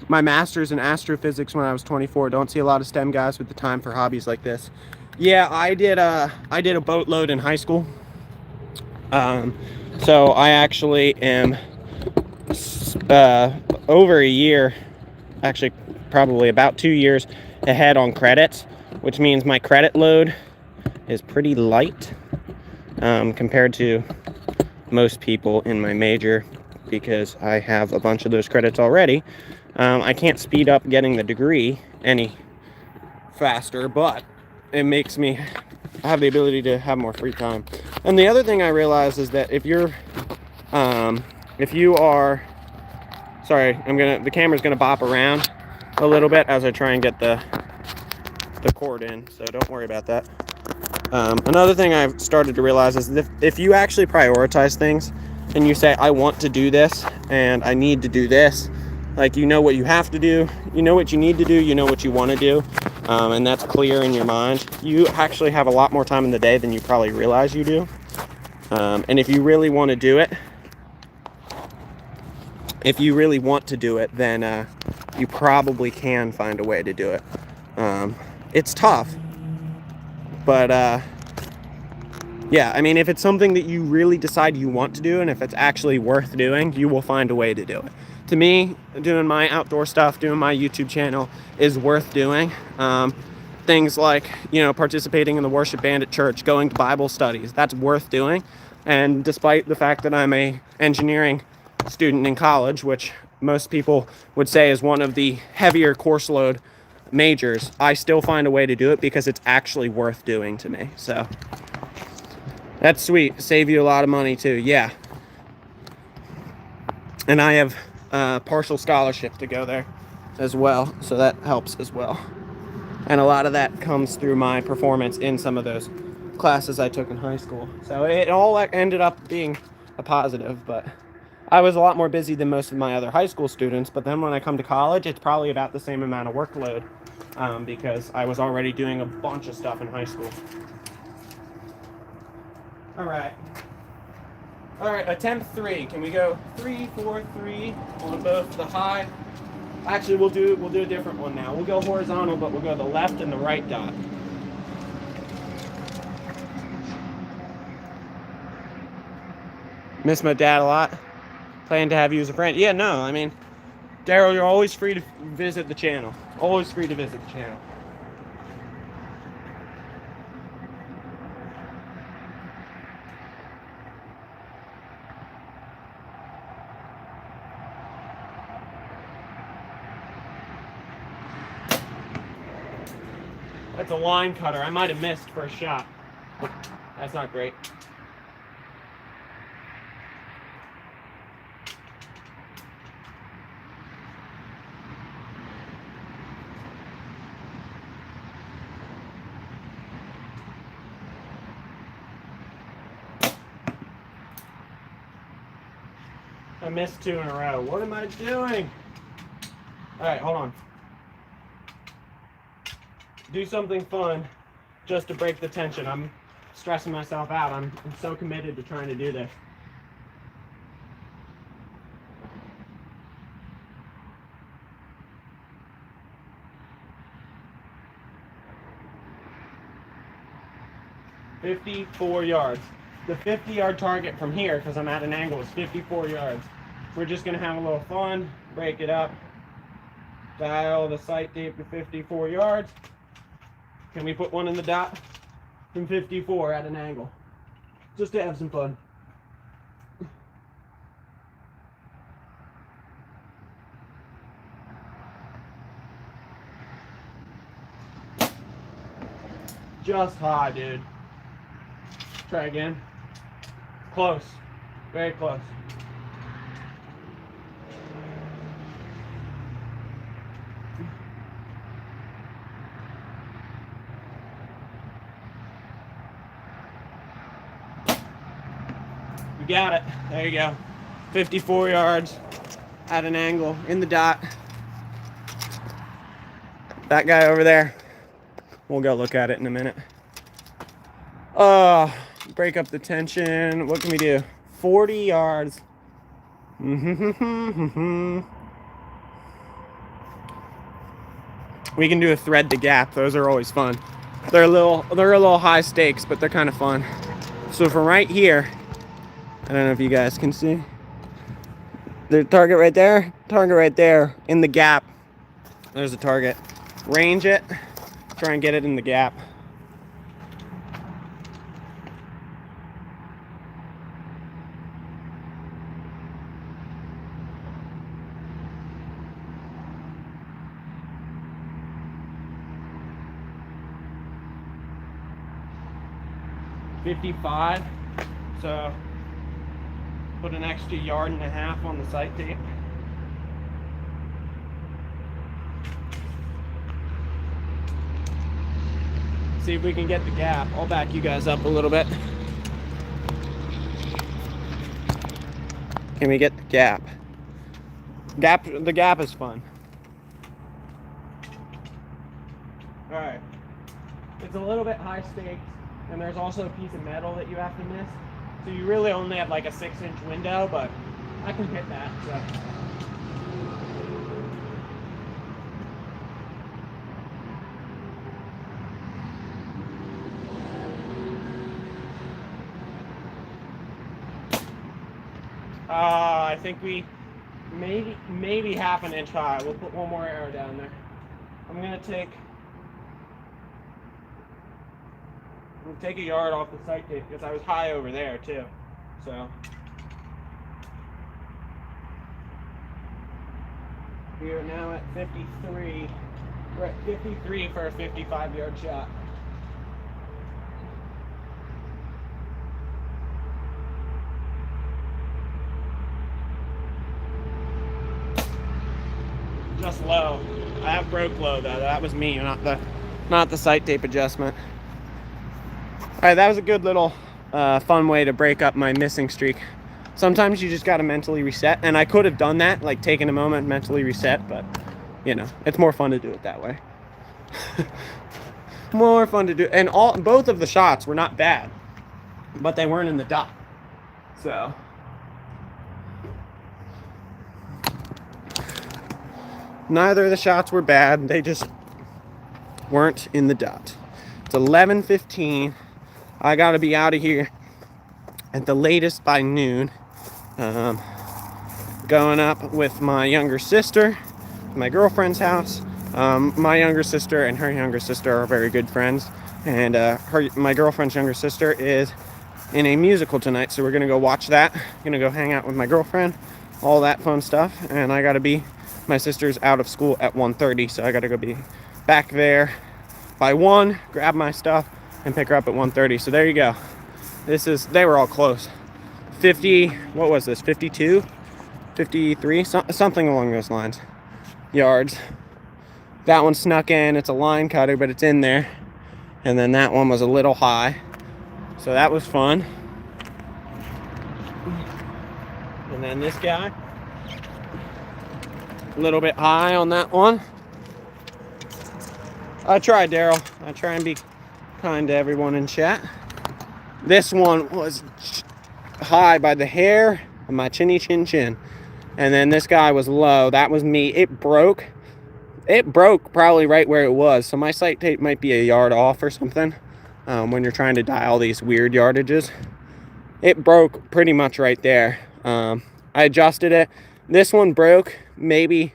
My master's in astrophysics when I was 24. Don't see a lot of STEM guys with the time for hobbies like this. Yeah, I did a boatload in high school. So I actually am over a year, actually probably about 2 years ahead on credits, which means my credit load is pretty light compared to most people in my major, because I have a bunch of those credits already. I can't speed up getting the degree any faster, but it makes me have the ability to have more free time. And the other thing I realized is that if you are, sorry, the camera's gonna bop around a little bit as I try and get the cord in, so don't worry about that. Another thing I've started to realize is that if you actually prioritize things and you say, I want to do this and I need to do this, like, you know what you have to do, you know what you need to do, you know what you want to do, and that's clear in your mind, you actually have a lot more time in the day than you probably realize you do. And if you really want to do it, then you probably can find a way to do it. It's tough, but yeah, I mean, if it's something that you really decide you want to do, and if it's actually worth doing, you will find a way to do it. To me, doing my outdoor stuff, doing my YouTube channel is worth doing. Things like, participating in the worship band at church, going to Bible studies, that's worth doing. And despite the fact that I'm a engineering student in college, which most people would say is one of the heavier course load majors, I still find a way to do it because it's actually worth doing to me. So that's sweet. Save you a lot of money too. Yeah. And I have partial scholarship to go there as well, so that helps as well. And a lot of that comes through my performance in some of those classes I took in high school. So it all ended up being a positive, but I was a lot more busy than most of my other high school students. But then when I come to college, it's probably about the same amount of workload because I was already doing a bunch of stuff in high school. All right, attempt 3. Can we go 3, 4, 3 on both the high? Actually, we'll do a different one now. We'll go horizontal, but we'll go the left and the right dot. Miss my dad a lot. Plan to have you as a friend. Yeah, no, I mean, Daryl, you're always free to visit the channel. Always free to visit the channel. That's a line cutter. I might have missed first shot. That's not great. I missed 2 in a row. What am I doing? All right, hold on. Do something fun just to break the tension. I'm stressing myself out. I'm so committed to trying to do this. "54 yards. The 50-yard target from here, because I'm at an angle, is 54 yards. We're just going to have a little fun, break it up, dial the sight deep to 54 yards. Can we put one in the dot from 54 at an angle? Just to have some fun. Just high, dude. Try again. Close. Very close. got it. There you go. 54 yards at an angle in the dot. That guy over there, we'll go look at it in a minute. Break up the tension. What can we do? 40 yards. We can do a thread the gap. Those are always fun. They're a little high stakes, but they're kind of fun. So from right here, I don't know if you guys can see. The target right there in the gap. There's a target. Range it. Try and get it in the gap. .55, so put an extra 1.5 yards on the sight tape. See if we can get the gap. I'll back you guys up a little bit. Can we get the gap? The gap is fun. All right, it's a little bit high stakes. And there's also a piece of metal that you have to miss. So you really only have like a 6-inch window, but I can hit that. So. I think we maybe 1/2 inch high. We'll put one more arrow down there. I'm gonna take a yard off the sight tape because I was high over there too. So we are now at 53. We're at 53 for a 55-yard shot. Just low. I have broke low though. That was me, not the sight tape adjustment. All right, that was a good little fun way to break up my missing streak. Sometimes you just got to mentally reset, and I could have done that, like taken a moment, mentally reset, but you know, it's more fun to do it that way. More fun to do, and both of the shots were not bad, but they weren't in the dot. So neither of the shots were bad, they just weren't in the dot. It's 11:15. I gotta be out of here at the latest by noon. Going up with my younger sister, my girlfriend's house. My younger sister and her younger sister are very good friends, and my girlfriend's younger sister is in a musical tonight, so we're gonna go watch that. Gonna go hang out with my girlfriend, all that fun stuff, and I gotta be. My sister's out of school at 1:30, so I gotta go be back there by 1, grab my stuff, and pick her up at 1:30. So there you go. They were all close. 50, what was this? 52, 53, something along those lines. Yards. That one snuck in. It's a line cutter, but it's in there. And then that one was a little high. So that was fun. And then this guy, a little bit high on that one. I try, Daryl. I try and be kind to everyone in chat. This one was high by the hair of my chinny chin chin. And then this guy was low. That was me. It broke probably right where it was. So my sight tape might be a yard off or something when you're trying to dial these weird yardages. It broke pretty much right there. I adjusted it. This one broke maybe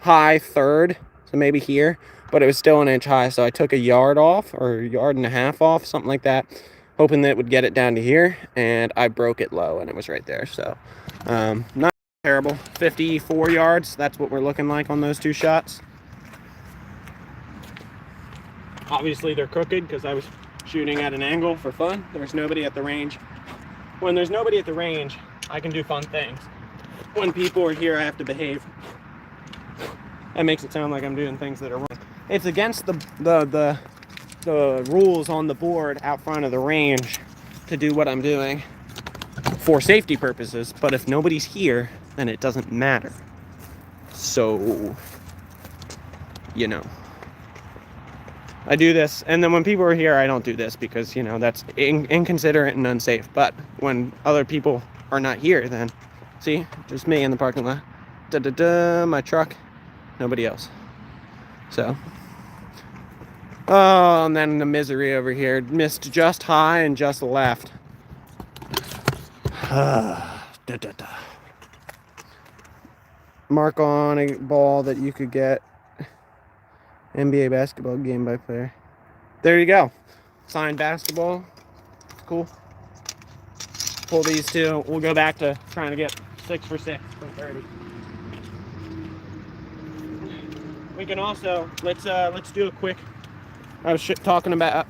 high 3rd, so maybe here, but it was still 1 inch high, so I took a yard off, or 1.5 yards off, something like that, hoping that it would get it down to here, and I broke it low, and it was right there. So not terrible. 54 yards, that's what we're looking like on those two shots. Obviously they're crooked because I was shooting at an angle for fun. There's nobody at the range. When there's nobody at the range, I can do fun things. When people are here, I have to behave. That makes it sound like I'm doing things that are wrong. It's against the rules on the board out front of the range to do what I'm doing. for safety purposes, but if nobody's here, then it doesn't matter. So, you know, I do this, and then when people are here, I don't do this because, you know, that's inconsiderate and unsafe. But when other people are not here, then, see, just me in the parking lot, my truck, nobody else. So, oh, and then the misery over here, missed just high and just left. Mark on a ball that you could get. NBA basketball game by player. There you go. Signed basketball. Cool. Pull these two. We'll go back to trying to get 6 for 6 for 30. We can also let's do a quick. I was talking about.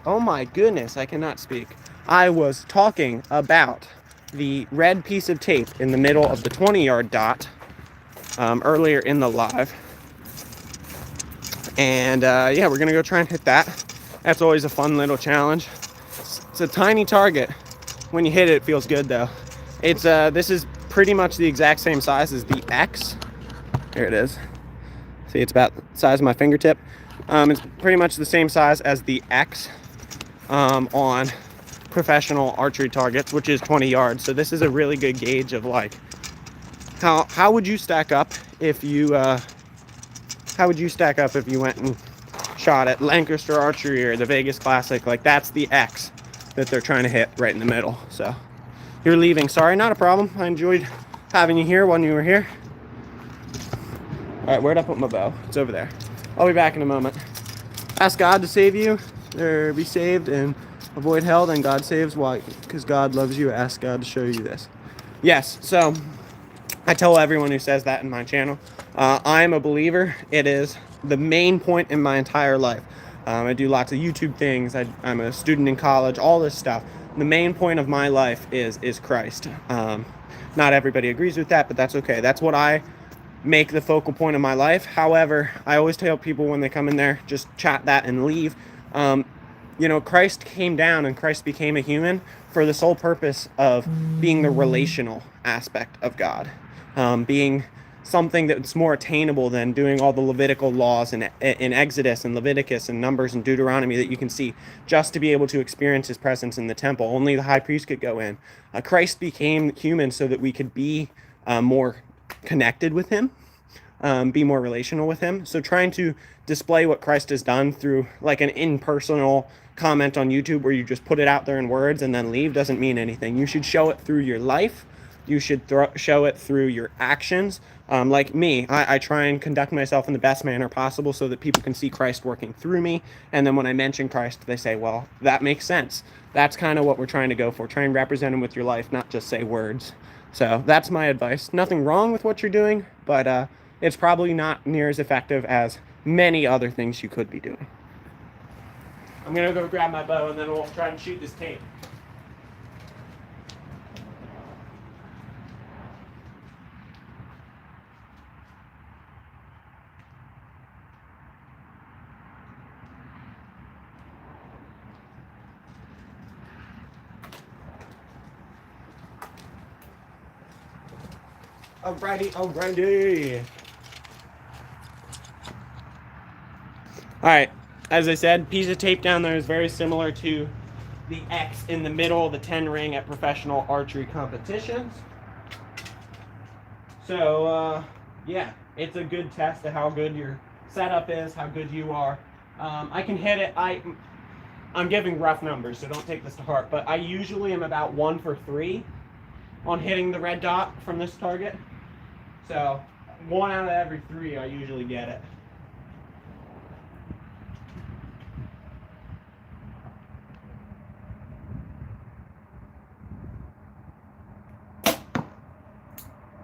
Oh my goodness! I cannot speak. I was talking about the red piece of tape in the middle of the 20-yard dot earlier in the live. And yeah, we're gonna go try and hit that. That's always a fun little challenge. It's a tiny target. When you hit it, it feels good though. It's this is pretty much the exact same size as the X. Here it is. See, it's about the size of my fingertip. It's pretty much the same size as the X on professional archery targets, which is 20 yards. So this is a really good gauge of like how would you stack up if you went and shot at Lancaster Archery or the Vegas Classic. Like, that's the X that they're trying to hit right in the middle. So you're leaving. Sorry, not a problem. I enjoyed having you here when you were here. All right, where'd I put my bow? It's over there. I'll be back in a moment. Ask God to save you, or be saved and avoid hell, then God saves. Why? Because God loves you. Ask God to show you this. Yes, so I tell everyone who says that in my channel, I'm a believer. It is the main point in my entire life. I do lots of YouTube things. I'm a student in college, all this stuff. The main point of my life is Christ. Not everybody agrees with that, but that's okay. That's what I make the focal point of my life. However, I always tell people when they come in there, just chat that and leave. You know, Christ came down and Christ became a human for the sole purpose of being the relational aspect of God. Being something that's more attainable than doing all the Levitical laws in Exodus and Leviticus and Numbers and Deuteronomy that you can see, just to be able to experience his presence in the temple. Only the high priest could go in. Christ became human so that we could be more connected with him, be more relational with him. So trying to display what Christ has done through like an impersonal comment on YouTube where you just put it out there in words and then leave doesn't mean anything. You should show it through your life. You should show it through your actions. Like me, I try and conduct myself in the best manner possible so that people can see Christ working through me. And then when I mention Christ, they say, well, that makes sense. That's kind of what we're trying to go for. Try and represent him with your life, not just say words. So that's my advice. Nothing wrong with what you're doing, but it's probably not near as effective as many other things you could be doing. I'm going to go grab my bow and then we'll try and shoot this tape. Alrighty. Alright, as I said, piece of tape down there is very similar to the X in the middle of the 10 ring at professional archery competitions. So, yeah, it's a good test of how good your setup is, how good you are. I can hit it. I'm giving rough numbers, so don't take this to heart, but I usually am about 1 for 3 on hitting the red dot from this target. So 1 out of every 3, I usually get it.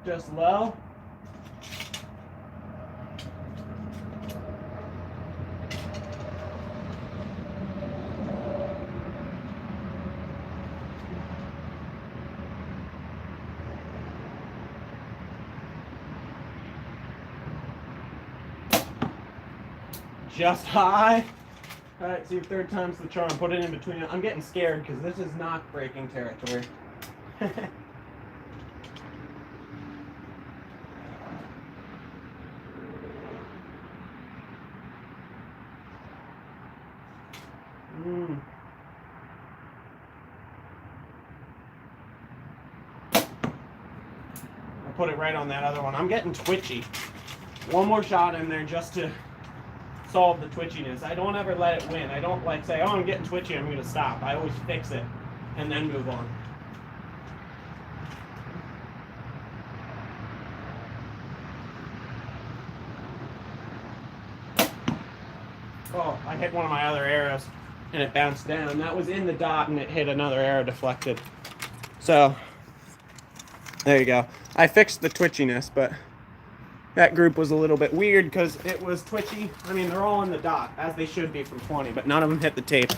Just low. Just high. All right, see if third time's the charm. Put it in between. I'm getting scared because this is not breaking territory. I put it right on that other one. I'm getting twitchy. One more shot in there just to solve the twitchiness. I don't ever let it win. I don't like say, oh, I'm getting twitchy, I'm gonna stop. I always fix it and then move on. Oh, I hit one of my other arrows and it bounced down. That was in the dot and it hit another arrow deflected. So, there you go. I fixed the twitchiness, but that group was a little bit weird because it was twitchy. I mean, they're all in the dot, as they should be from 20, but none of them hit the tape.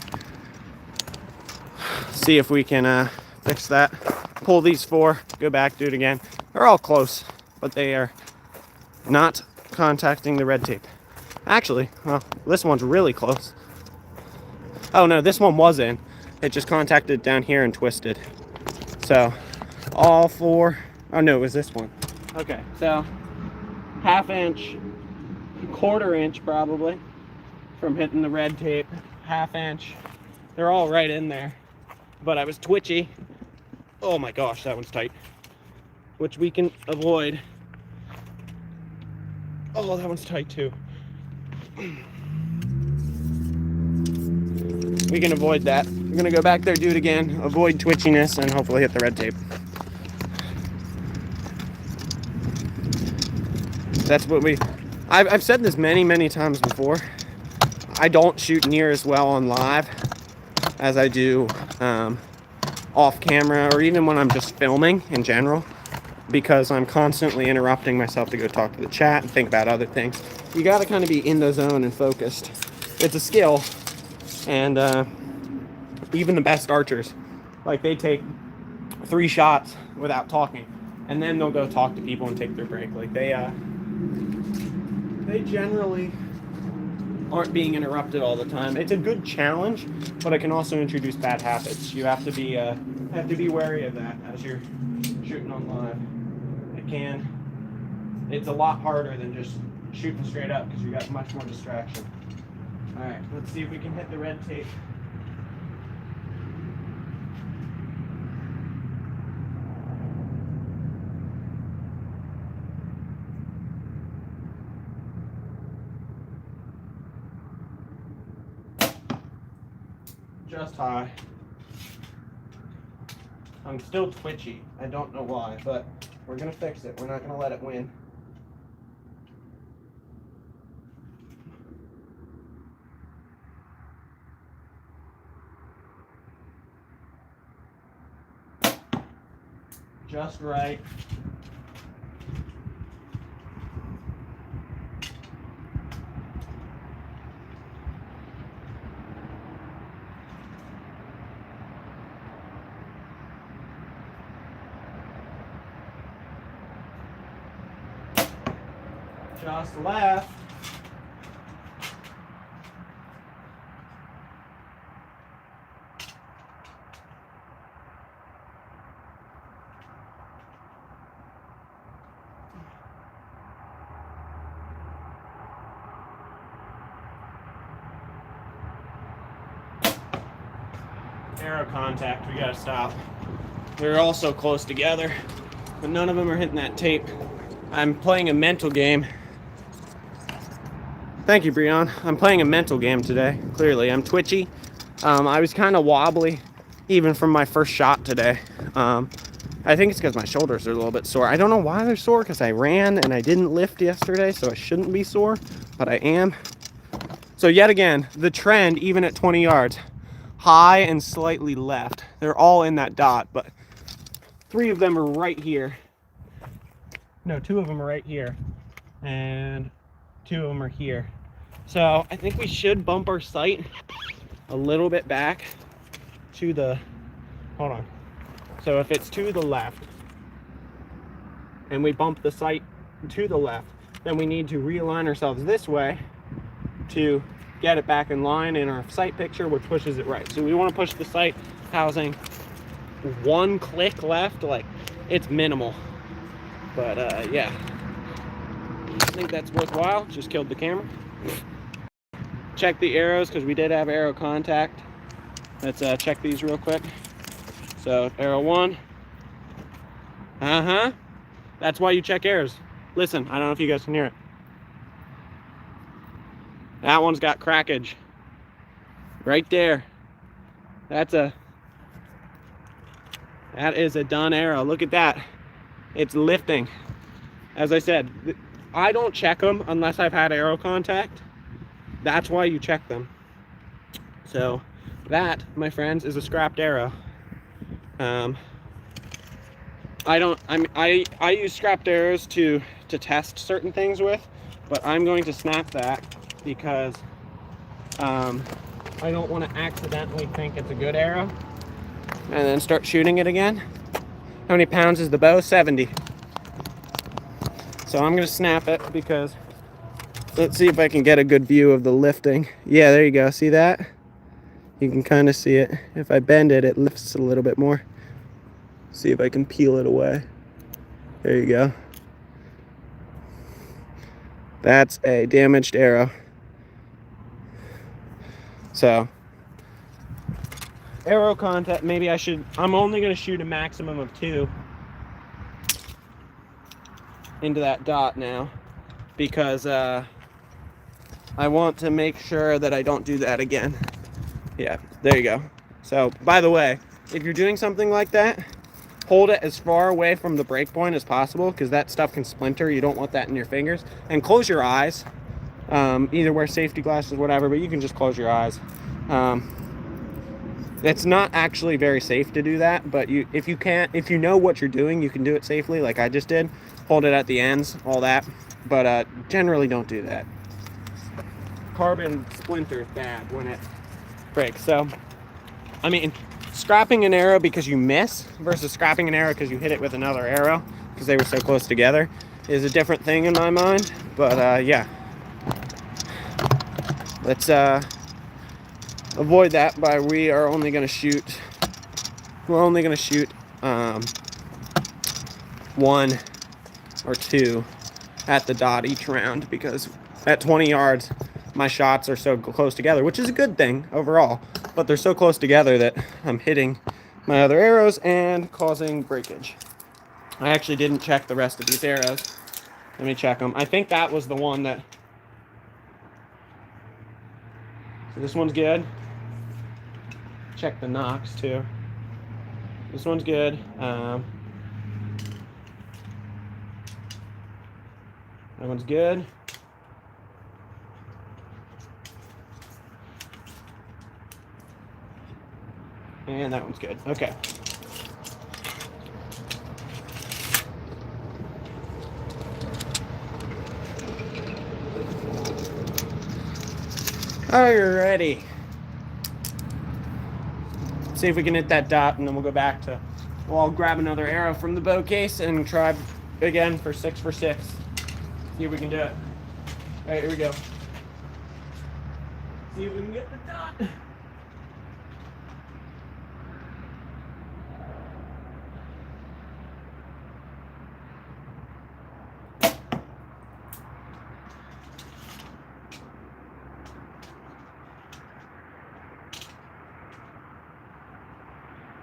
See if we can fix that. Pull these 4, go back, do it again. They're all close, but they are not contacting the red tape. Actually, well, this one's really close. Oh no, this one was in. It just contacted down here and twisted. So, all 4, oh no, it was this one. Okay, so 1/2 inch, 1/4 inch probably from hitting the red tape, 1/2 inch. They're all right in there, but I was twitchy. Oh my gosh, that one's tight, which we can avoid. Oh, that one's tight too. We can avoid that. We're gonna go back there, do it again, avoid twitchiness, and hopefully hit the red tape. That's what I've said this many times before. I don't shoot near as well on live as I do off camera, or even when I'm just filming in general, because I'm constantly interrupting myself to go talk to the chat and think about other things. You got to kind of be in the zone and focused. It's a skill, and even the best archers, like, they take 3 shots without talking, and then they'll go talk to people and take their break. Like, they generally aren't being interrupted all the time. It's a good challenge, but it can also introduce bad habits. You have to be wary of that as you're shooting on live. It's a lot harder than just shooting straight up because you got much more distraction. All right, let's see if we can hit the red tape. Just high. I'm still twitchy. I don't know why, but we're gonna fix it. We're not gonna let it win. Just right. Just left. Arrow contact, we gotta stop. They're all so close together, but none of them are hitting that tape. I'm playing a mental game. Thank you, Breon. I'm playing a mental game today, clearly. I'm twitchy. I was kind of wobbly, even from my first shot today. I think it's because my shoulders are a little bit sore. I don't know why they're sore, because I ran and I didn't lift yesterday, so I shouldn't be sore, but I am. So yet again, the trend, even at 20 yards, high and slightly left. They're all in that dot, but 3 of them are right here. No, 2 of them are right here, and 2 of them are here. So I think we should bump our sight a little bit back to the, hold on. So if it's to the left, and we bump the sight to the left, then we need to realign ourselves this way to get it back in line in our sight picture, which pushes it right. So we want to push the sight housing one click left. Like, it's minimal. But yeah, I think that's worthwhile. Just killed the camera. Check the arrows because we did have arrow contact. Let's check these real quick. So arrow 1. That's why you check arrows. Listen, I don't know if you guys can hear it. That one's got crackage right there. That is a done arrow. Look at that. It's lifting. As I said, I don't check them unless I've had arrow contact. That's why you check them. So that, my friends, is a scrapped arrow. I use scrapped arrows to test certain things with, but I'm going to snap that because I don't want to accidentally think it's a good arrow and then start shooting it again. How many pounds is the bow? 70. So I'm going to snap it because let's see if I can get a good view of the lifting. Yeah, there you go. See that? You can kind of see it. If I bend it, it lifts a little bit more. See if I can peel it away. There you go. That's a damaged arrow. So, arrow contact, maybe I'm only going to shoot a maximum of 2 into that dot now because I want to make sure that I don't do that again. Yeah, there you go. So, by the way, if you're doing something like that, hold it as far away from the break point as possible because that stuff can splinter. You don't want that in your fingers. And close your eyes. Either wear safety glasses, whatever, but you can just close your eyes. It's not actually very safe to do that, but if you know what you're doing, you can do it safely like I just did. Hold it at the ends, all that. But generally don't do that. Carbon splinters bad when it breaks. So, I mean, scrapping an arrow because you miss versus scrapping an arrow because you hit it with another arrow because they were so close together is a different thing in my mind. But yeah, let's avoid that by we're only going to shoot 1 or 2 at the dot each round because at 20 yards my shots are so close together, which is a good thing overall, but they're so close together that I'm hitting my other arrows and causing breakage. I actually didn't check the rest of these arrows. Let me check them. I think that was the one that... So this one's good. Check the nocks too. This one's good. That one's good. And that one's good. Okay. Alrighty. See if we can hit that dot, and then we'll go back to... Well, I'll grab another arrow from the bow case and try again for 6 for 6. See if we can do it. Alright, here we go. See if we can get the dot.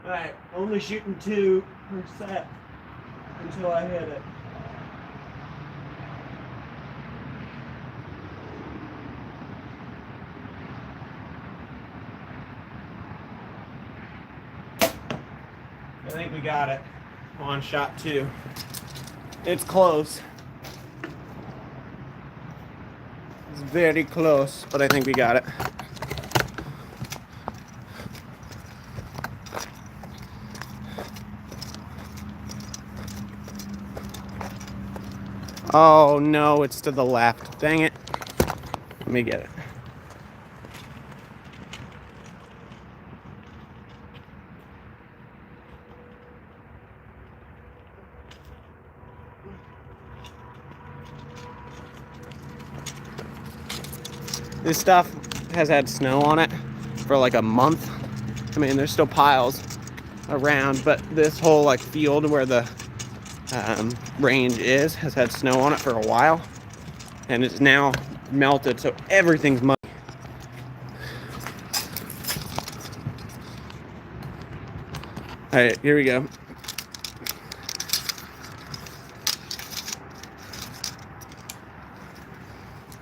Alright, only shooting 2 per set until I hit it. I think we got it on shot 2. It's close. It's very close, but I think we got it. Oh no, it's to the left. Dang it. Let me get it. This stuff has had snow on it for like a month. I mean, there's still piles. around, but this whole like field where the range has had snow on it for a while, and it's now melted, so everything's muddy. All right, here we go.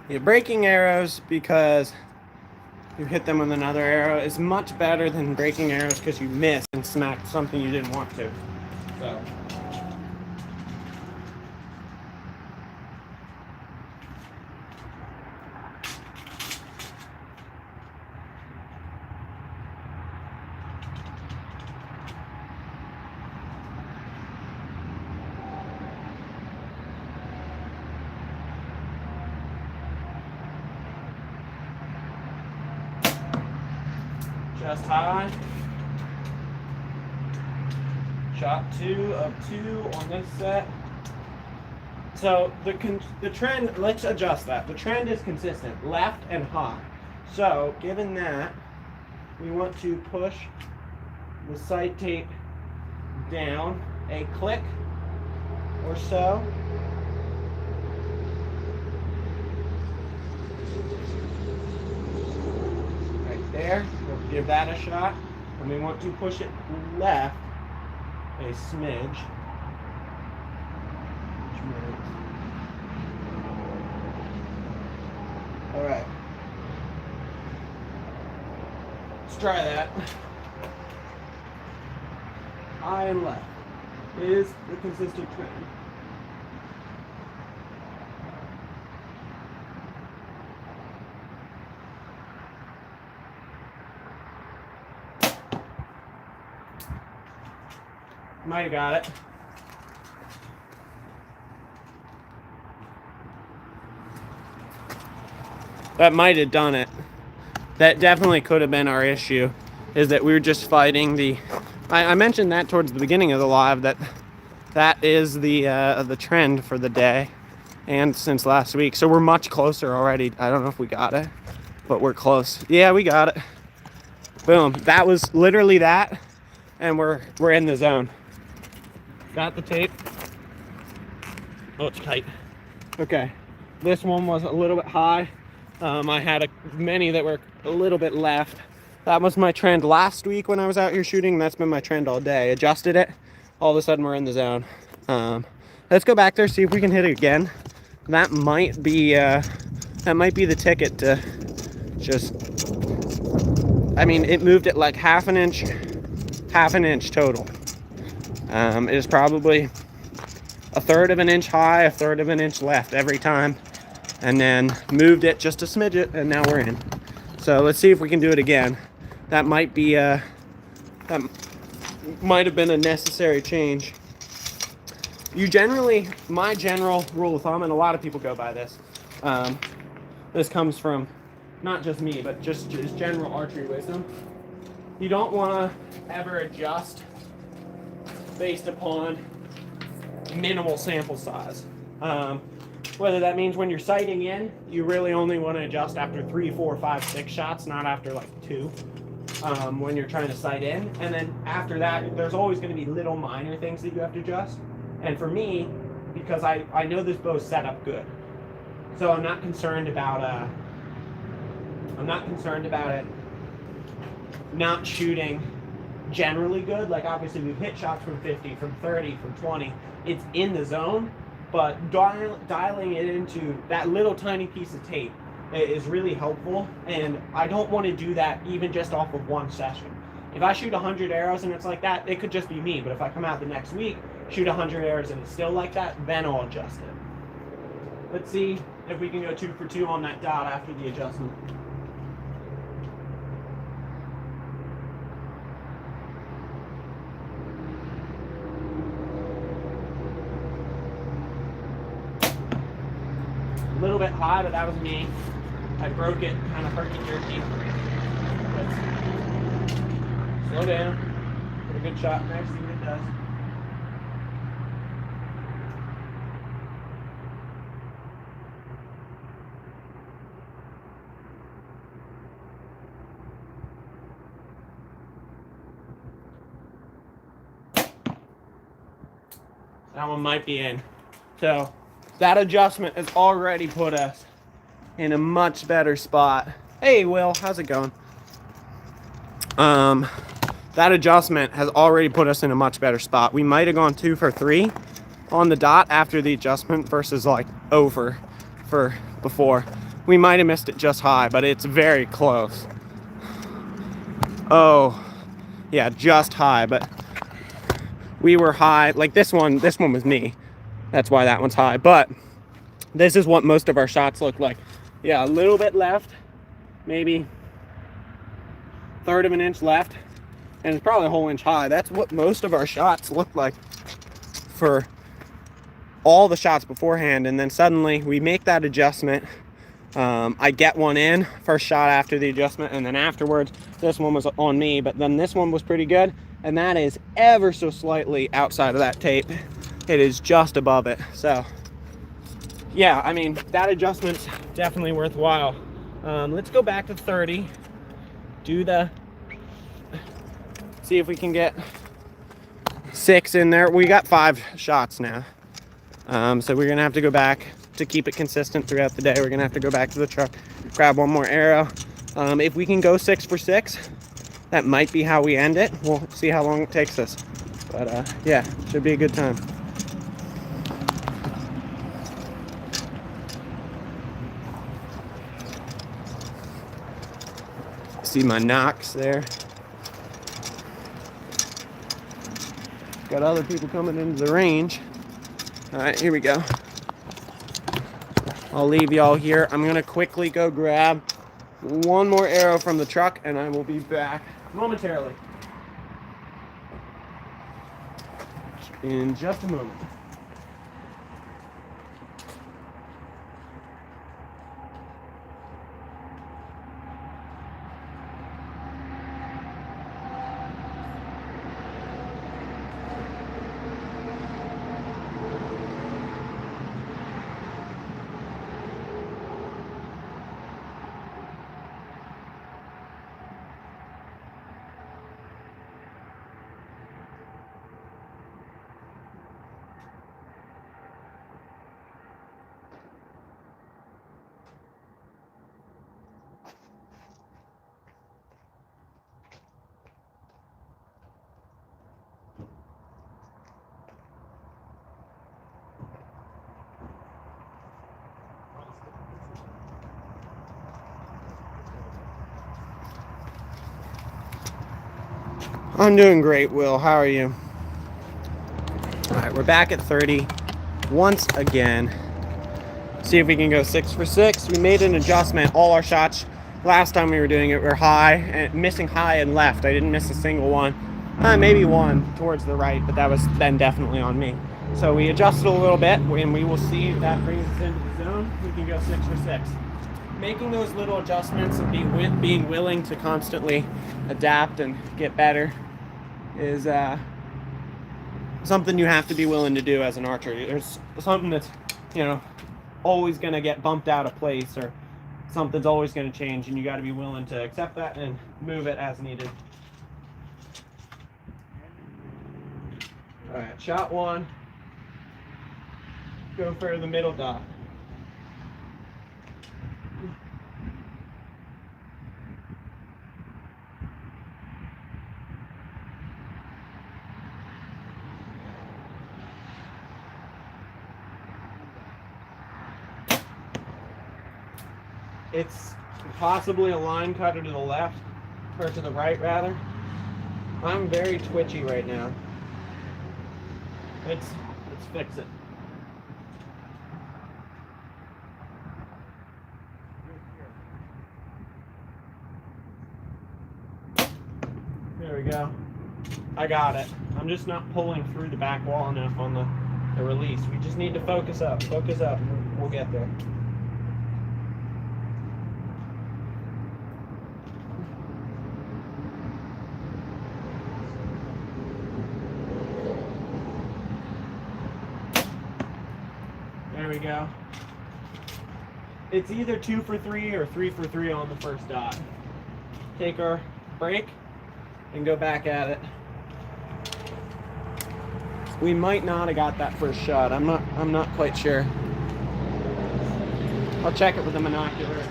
Yeah, breaking arrows because you hit them with another arrow is much better than breaking arrows because you missed and smacked something you didn't want to. So. Just high. Shot 2 of 2 on this set. So the trend, let's adjust that. The trend is consistent, left and high. So given that, we want to push the sight tape down a click or so. Right there, we'll give that a shot. And we want to push it left a smidge. All right. Let's try that. High and left is the consistent trend. Might have got it. That might have done it. That definitely could have been our issue, is that we were just fighting the... I mentioned that towards the beginning of the live, that is the trend for the day and since last week. So we're much closer already. I don't know if we got it, but we're close. Yeah, we got it. Boom. That was literally that, and we're in the zone. Got the tape. Oh, it's tight. Okay. This one was a little bit high. I had many that were a little bit left. That was my trend last week when I was out here shooting. That's been my trend all day. Adjusted it. All of a sudden, we're in the zone. Let's go back there, see if we can hit it again. That might be the ticket to just... I mean, it moved it like half an inch total. It is probably a third of an inch high, a third of an inch left every time, and then moved it just a smidget, and now we're in. So let's see if we can do it again. That might be that might have been a necessary change. My general rule of thumb, and a lot of people go by this, this comes from not just me, but just general archery wisdom. You don't want to ever adjust based upon minimal sample size. Whether that means when you're sighting in, you really only want to adjust after 3, 4, 5, 6 shots, not after like 2, when you're trying to sight in. And then after that, there's always going to be little minor things that you have to adjust. And for me, because I know this bow's set up good, so I'm not concerned about it not shooting generally good. Like obviously we've hit shots from 50, from 30, from 20. It's in the zone, but dialing it into that little tiny piece of tape is really helpful. And I don't want to do that even just off of one session. If I shoot 100 arrows and it's like that, it could just be me. But if I come out the next week, shoot 100 arrows and it's still like that, then I'll adjust it. Let's see if we can go 2 for 2 on that dot after the adjustment. A little bit high, but that was me. I broke it kind of herky-jerky. Slow down. Get a good shot there, see what it does. That one might be in. So that adjustment has already put us in a much better spot. Hey, Will, how's it going? That adjustment has already put us in a much better spot. We might have gone 2 for 3 on the dot after the adjustment versus like over for before. We might have missed it just high, but it's very close. Oh, yeah, just high, but we were high. Like this one was me. That's why that one's high. But this is what most of our shots look like. Yeah, a little bit left, maybe 1/3 of an inch left, and it's probably a whole inch high. That's what most of our shots look like for all the shots beforehand. And then suddenly we make that adjustment. I get one in, first shot after the adjustment, and then afterwards, this one was on me, but then this one was pretty good, and that is ever so slightly outside of that tape. It is just above it. So yeah, I mean, that adjustment's definitely worthwhile. Let's go back to 30. See if we can get 6 in there. We got 5 shots now. So we're gonna have to go back to keep it consistent throughout the day. We're gonna have to go back to the truck, grab one more arrow. If we can go 6 for 6, that might be how we end it. We'll see how long it takes us. But yeah, should be a good time. See my knocks there. Got other people coming into the range. All right, here we go. I'll leave y'all here. I'm gonna quickly go grab one more arrow from the truck and I will be back momentarily. In just a moment. I'm doing great, Will. How are you? All right, we're back at 30 once again. See if we can go 6 for 6. We made an adjustment. All our shots last time we were doing it were high and missing high and left. I didn't miss a single one. Maybe one towards the right, but that was then definitely on me. So we adjusted a little bit, and we will see if that brings us into the zone. We can go 6 for 6. Making those little adjustments and being willing to constantly adapt and get better is something you have to be willing to do as an archer. There's something that's, you know, always going to get bumped out of place, or something's always going to change, and you got to be willing to accept that and move it as needed. All right, shot 1. Go for the middle dot. It's possibly a line cutter to the left, or to the right rather. I'm very twitchy right now. Let's fix it. There we go. I got it. I'm just not pulling through the back wall enough on the release. We just need to focus up. Focus up, and we'll get there. There we go. It's either 2 for 3 or 3 for 3 on the first dot. Take our break and go back at it. We might not have got that first shot. I'm not quite sure. I'll check it with the binocular.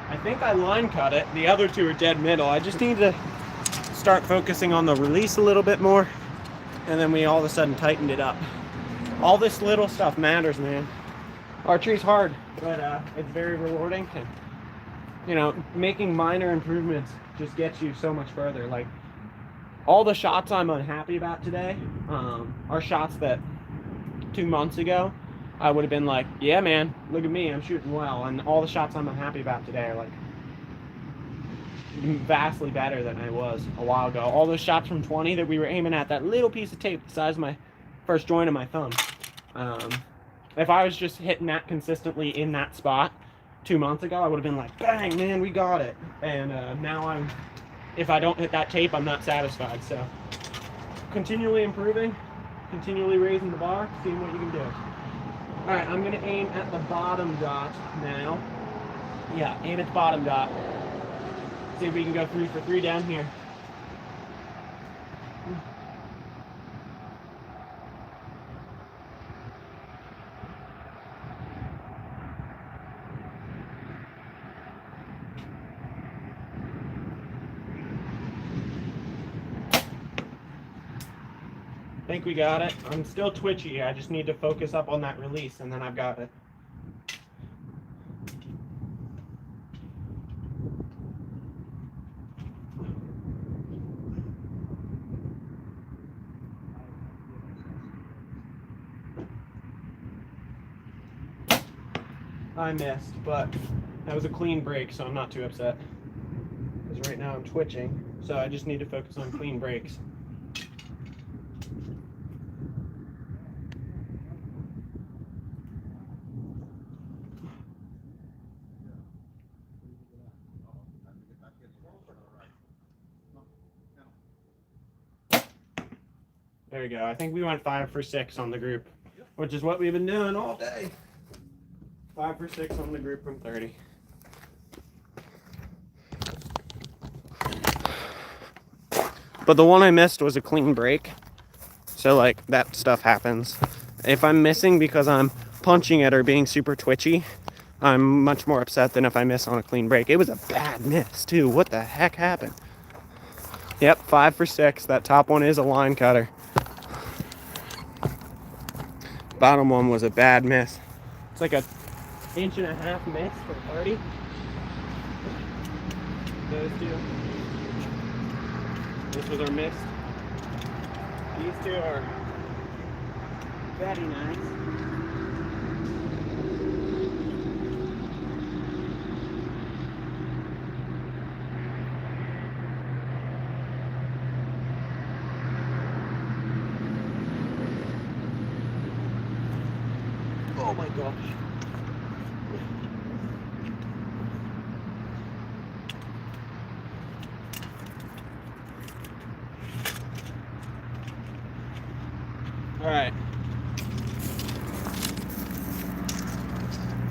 I think I line cut it. The other two are dead middle. I just need to start focusing on the release a little bit more, and then we all of a sudden tightened it up. All this little stuff matters, man. Archery's hard, but it's very rewarding. And, you know, making minor improvements just gets you so much further. Like, all the shots I'm unhappy about today are shots that 2 months ago I would have been like, yeah, man, look at me, I'm shooting well. And all the shots I'm unhappy about today are like vastly better than I was a while ago. All those shots from 20 that we were aiming at, that little piece of tape the size of my first joint of my thumb. If I was just hitting that consistently in that spot 2 months ago, I would have been like, bang, man, we got it. And now if I don't hit that tape, I'm not satisfied. So continually improving, continually raising the bar, seeing what you can do. All right, I'm gonna aim at the bottom dot now. Yeah, aim at the bottom dot. See if we can go 3 for 3 down here. I think we got it. I'm still twitchy. I just need to focus up on that release, and then I've got it. I missed, but that was a clean break, so I'm not too upset. Because right now I'm twitching, so I just need to focus on clean breaks. There we go. I think we went 5 for 6 on the group, which is what we've been doing all day. 5 for 6 on the group from 30. But the one I missed was a clean break. So, like, that stuff happens. If I'm missing because I'm punching it or being super twitchy, I'm much more upset than if I miss on a clean break. It was a bad miss, too. What the heck happened? Yep, 5 for 6. That top one is a line cutter. Bottom one was a bad miss. It's like a 1.5 inch miss for 30. Those two. This was our miss. These two are very nice. Oh my gosh. All right.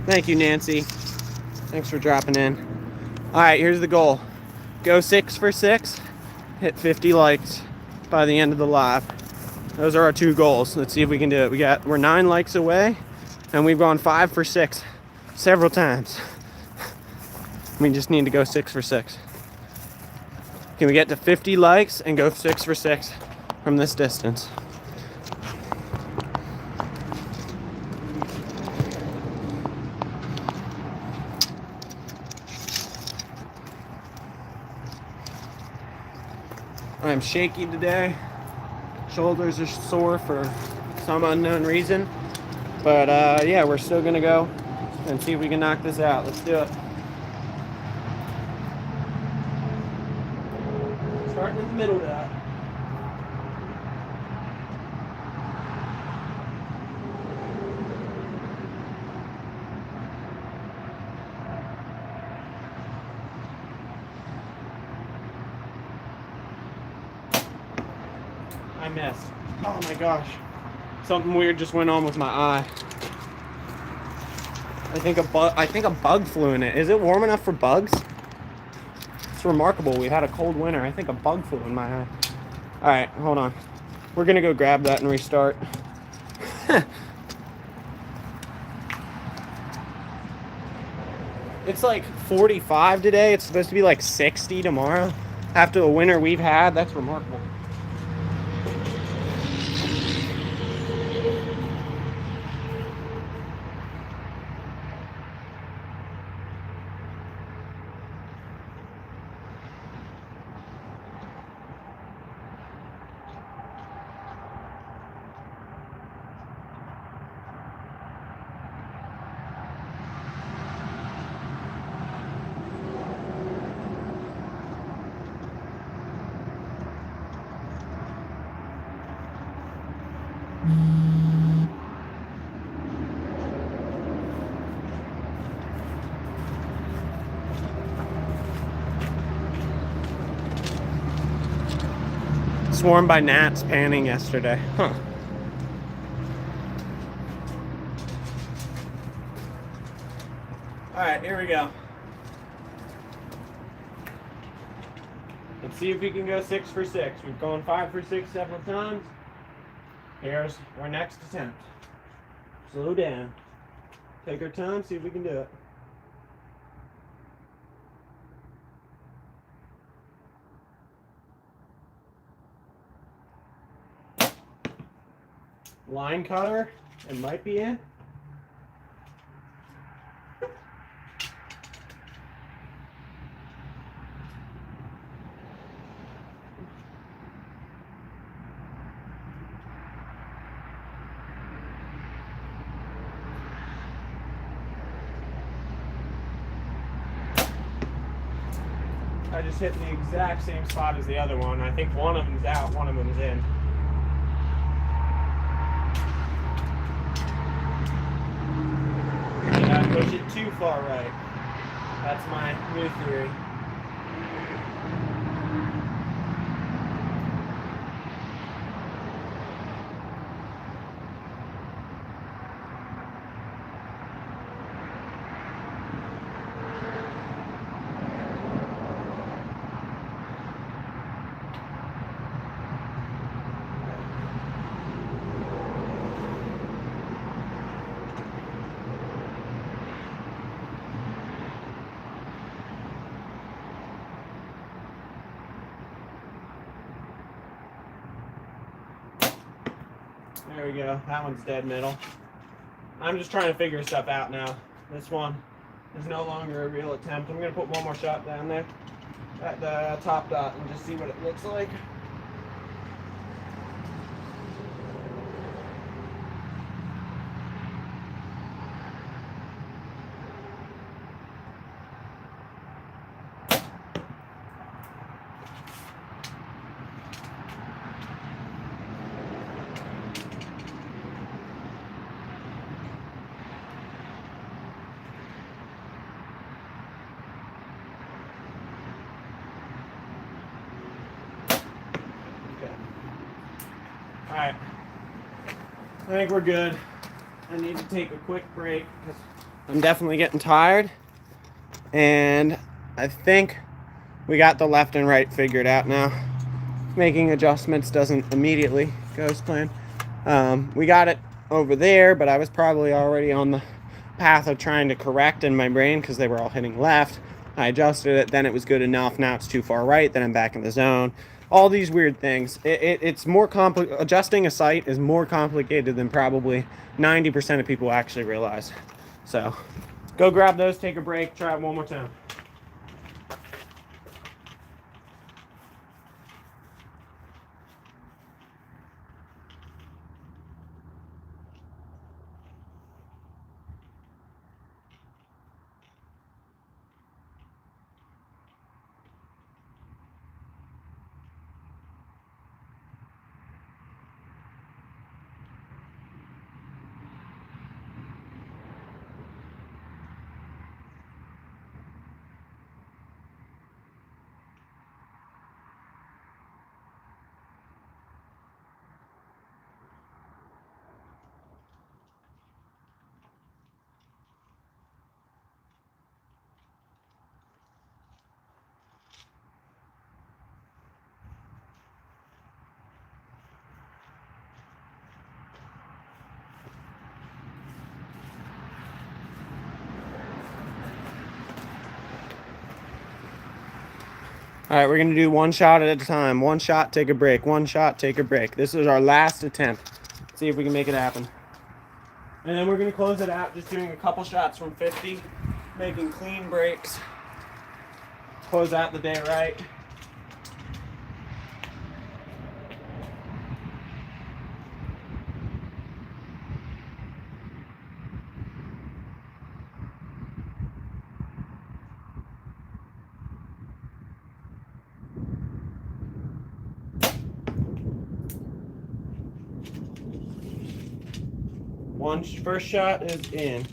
Thank you, Nancy. Thanks for dropping in. All right, here's the goal. Go 6 for 6, hit 50 likes by the end of the live. Those are our 2 goals. Let's see if we can do it. We're 9 likes away, and we've gone 5 for 6 several times. We just need to go 6 for 6. Can we get to 50 likes and go 6 for 6 from this distance? I'm shaky today. Shoulders are sore for some unknown reason. But yeah, we're still gonna go and see if we can knock this out. Let's do it. Starting in the middle of that. I missed. Oh my gosh. Something weird just went on with my eye. I think a bug flew in it. Is it warm enough for bugs? It's remarkable. We had a cold winter. I think a bug flew in my eye. All right, hold on. We're gonna go grab that and restart. It's like 45 today. It's supposed to be like 60 tomorrow. After the winter we've had, that's remarkable. Swarmed by gnats panning yesterday. Huh. Alright, here we go. Let's see if we can go 6 for 6. We've gone 5 for 6 several times. Here's our next attempt. Slow down. Take our time, see if we can do it. Line cutter, it might be in. I just hit the exact same spot as the other one. I think one of them's out, one of them's in. Did I push it too far right? That's my new theory. There we go. That one's dead middle. I'm just trying to figure stuff out now. This one is no longer a real attempt. I'm going to put one more shot down there at the top dot and just see what it looks like. Alright, I think we're good. I need to take a quick break because I'm definitely getting tired. And I think we got the left and right figured out now. Making adjustments doesn't immediately go as planned. We got it over there, but I was probably already on the path of trying to correct in my brain because they were all hitting left. I adjusted it, then it was good enough. Now it's too far right, then I'm back in the zone. All these weird things. It's more complicated. Adjusting a sight is more complicated than probably 90% of people actually realize. So go grab those, take a break, try it one more time. All right, we're gonna do one shot at a time. One shot, take a break. One shot, take a break. This is our last attempt. See if we can make it happen. And then we're gonna close it out just doing a couple shots from 50, making clean breaks. Close out the day right. First shot is in.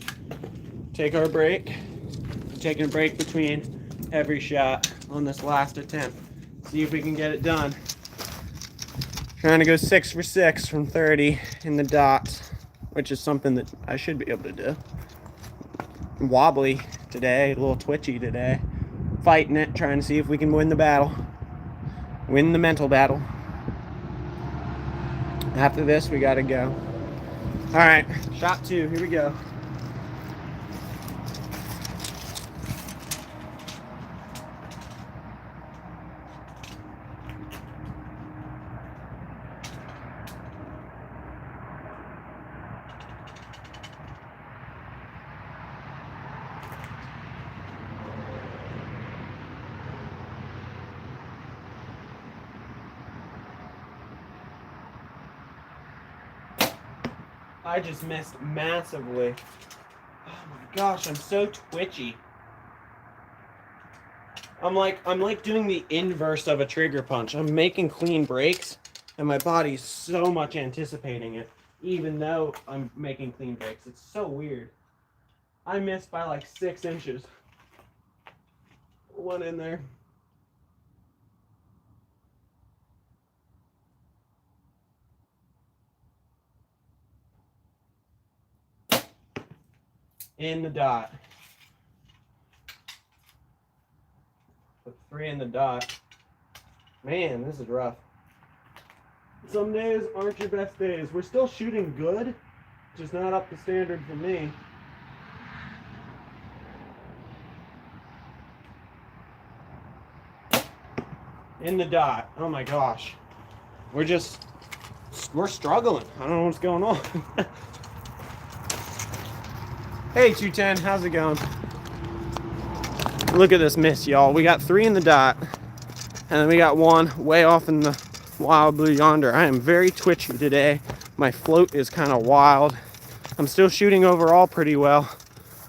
Take our break. Taking a break between every shot on this last attempt. See if we can get it done. Trying to go 6 for 6 from 30 in the dots, which is something that I should be able to do. I'm wobbly today, a little twitchy today. Fighting it, trying to see if we can win the battle. Win the mental battle. After this, we gotta go. All right, shot 2, here we go. I just missed massively. Oh my gosh, I'm so twitchy. I'm like doing the inverse of a trigger punch. I'm making clean breaks and my body's so much anticipating it, even though I'm making clean breaks. It's so weird. I missed by like 6 inches. One in there. In the dot. Put 3 in the dot. Man, this is rough. Some days aren't your best days. We're still shooting good, just not up to standard for me. In the dot. Oh my gosh. We're struggling. I don't know what's going on. Hey 210, how's it going? Look at this miss, y'all. We got 3 in the dot, and then we got 1 way off in the wild blue yonder. I am very twitchy today. My float is kind of wild. I'm still shooting overall pretty well,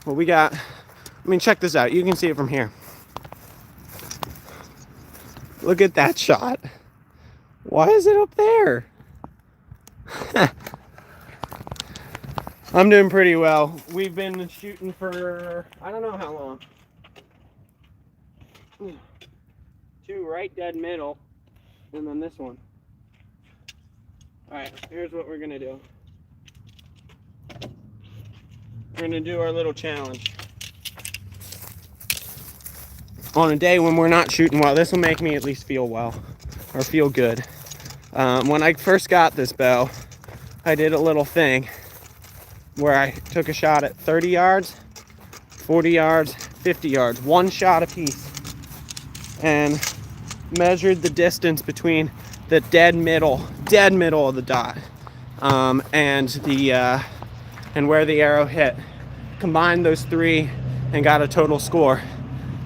but we got, I mean, check this out. You can see it from here. Look at that shot. Why is it up there? I'm doing pretty well. We've been shooting for, I don't know how long. 2 right dead middle, and then this one. All right, here's what we're gonna do. We're gonna do our little challenge. On a day when we're not shooting well, this will make me at least feel well, or feel good. When I first got this bow, I did a little thing where I took a shot at 30 yards, 40 yards, 50 yards, 1 shot apiece, and measured the distance between the dead middle of the dot, and where the arrow hit. Combined those 3 and got a total score.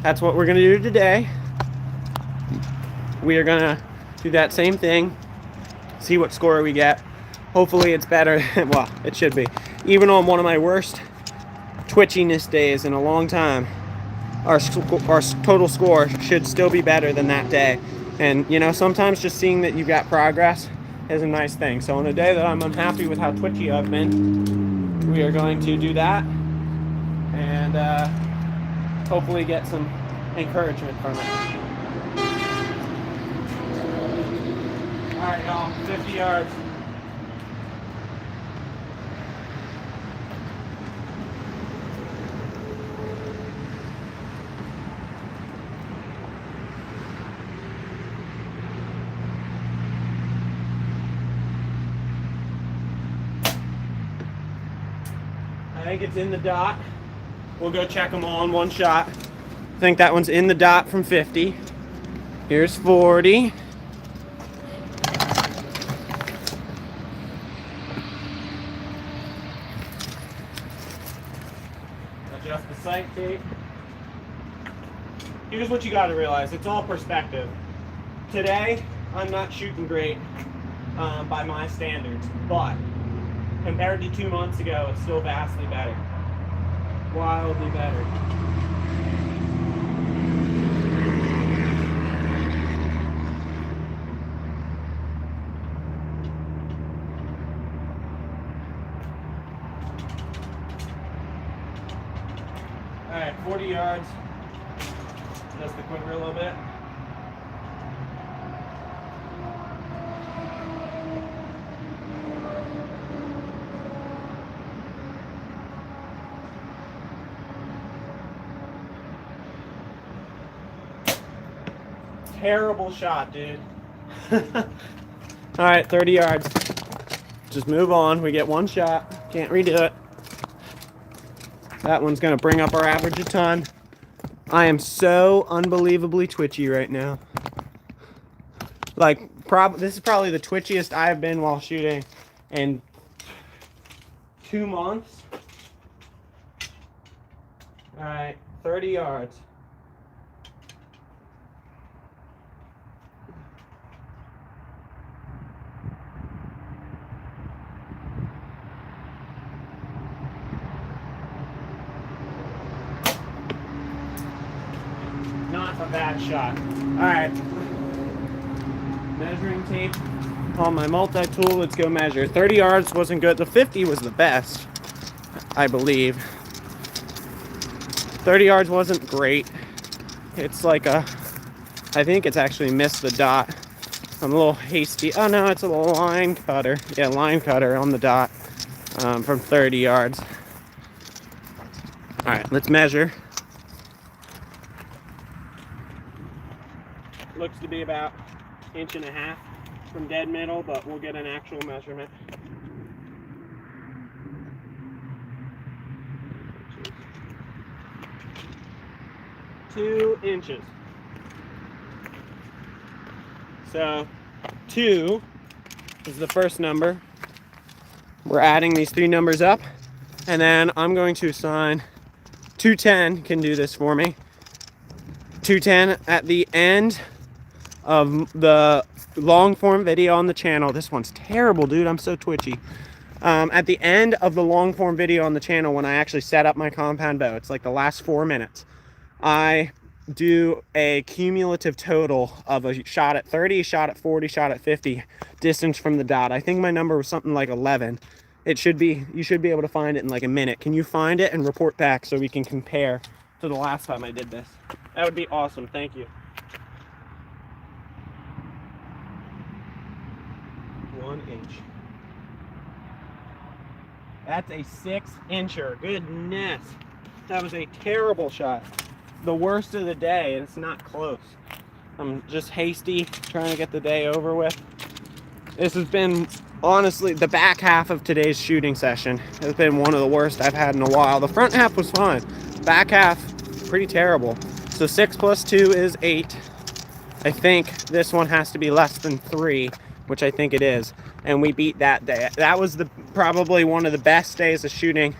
That's what we're gonna do today. We are gonna do that same thing, see what score we get. Hopefully it's better. Well, it should be. Even on one of my worst twitchiness days in a long time, our total score should still be better than that day. And you know, sometimes just seeing that you got progress is a nice thing. So on a day that I'm unhappy with how twitchy I've been, we are going to do that and hopefully get some encouragement from it. All right, y'all, 50 yards. I think it's in the dot. We'll go check them all in one shot. I think that one's in the dot from 50. Here's 40. Adjust the sight tape. Here's what you got to realize. It's all perspective. Today, I'm not shooting great by my standards, but compared to 2 months ago, it's still vastly better. Wildly better. All right, 40 yards. Adjust the quiver a little bit. Terrible shot, dude. All right, 30 yards. Just move on. We get one shot. Can't redo it. That one's gonna bring up our average a ton. I am so unbelievably twitchy right now. Like, this is probably the twitchiest I've been while shooting in 2 months. All right, 30 yards. Not a bad shot. All right. Measuring tape on my multi-tool. Let's go measure. 30 yards wasn't good. The 50 was the best, I believe. 30 yards wasn't great. It's like I think it's actually missed the dot. I'm a little hasty. Oh no, it's a line cutter. Yeah, line cutter on the dot from 30 yards. All right, let's measure. Looks to be about 1.5 inches from dead middle, but we'll get an actual measurement. 2 inches. So 2 is the first number. We're adding these 3 numbers up, and then I'm going to assign 210 can do this for me. 210 at the end of the long form video on the channel. This one's terrible, dude. I'm so twitchy. At the end of the long form video on the channel, when I actually set up my compound bow, it's like the last 4 minutes, I do a cumulative total of a shot at 30, shot at 40, shot at 50 distance from the dot. I think my number was something like 11. It should be, you should be able to find it in like a minute. Can you find it and report back so we can compare to the last time I did this? That would be awesome. Thank you. 1 inch. That's a 6-incher. Goodness. That was a terrible shot. The worst of the day, and it's not close. I'm just hasty, trying to get the day over with. This has been, honestly, the back half of today's shooting session has been one of the worst I've had in a while. The front half was fine. Back half, pretty terrible. So 6 plus 2 is 8. I think this one has to be less than 3, which I think it is. And we beat that day. That was probably one of the best days of shooting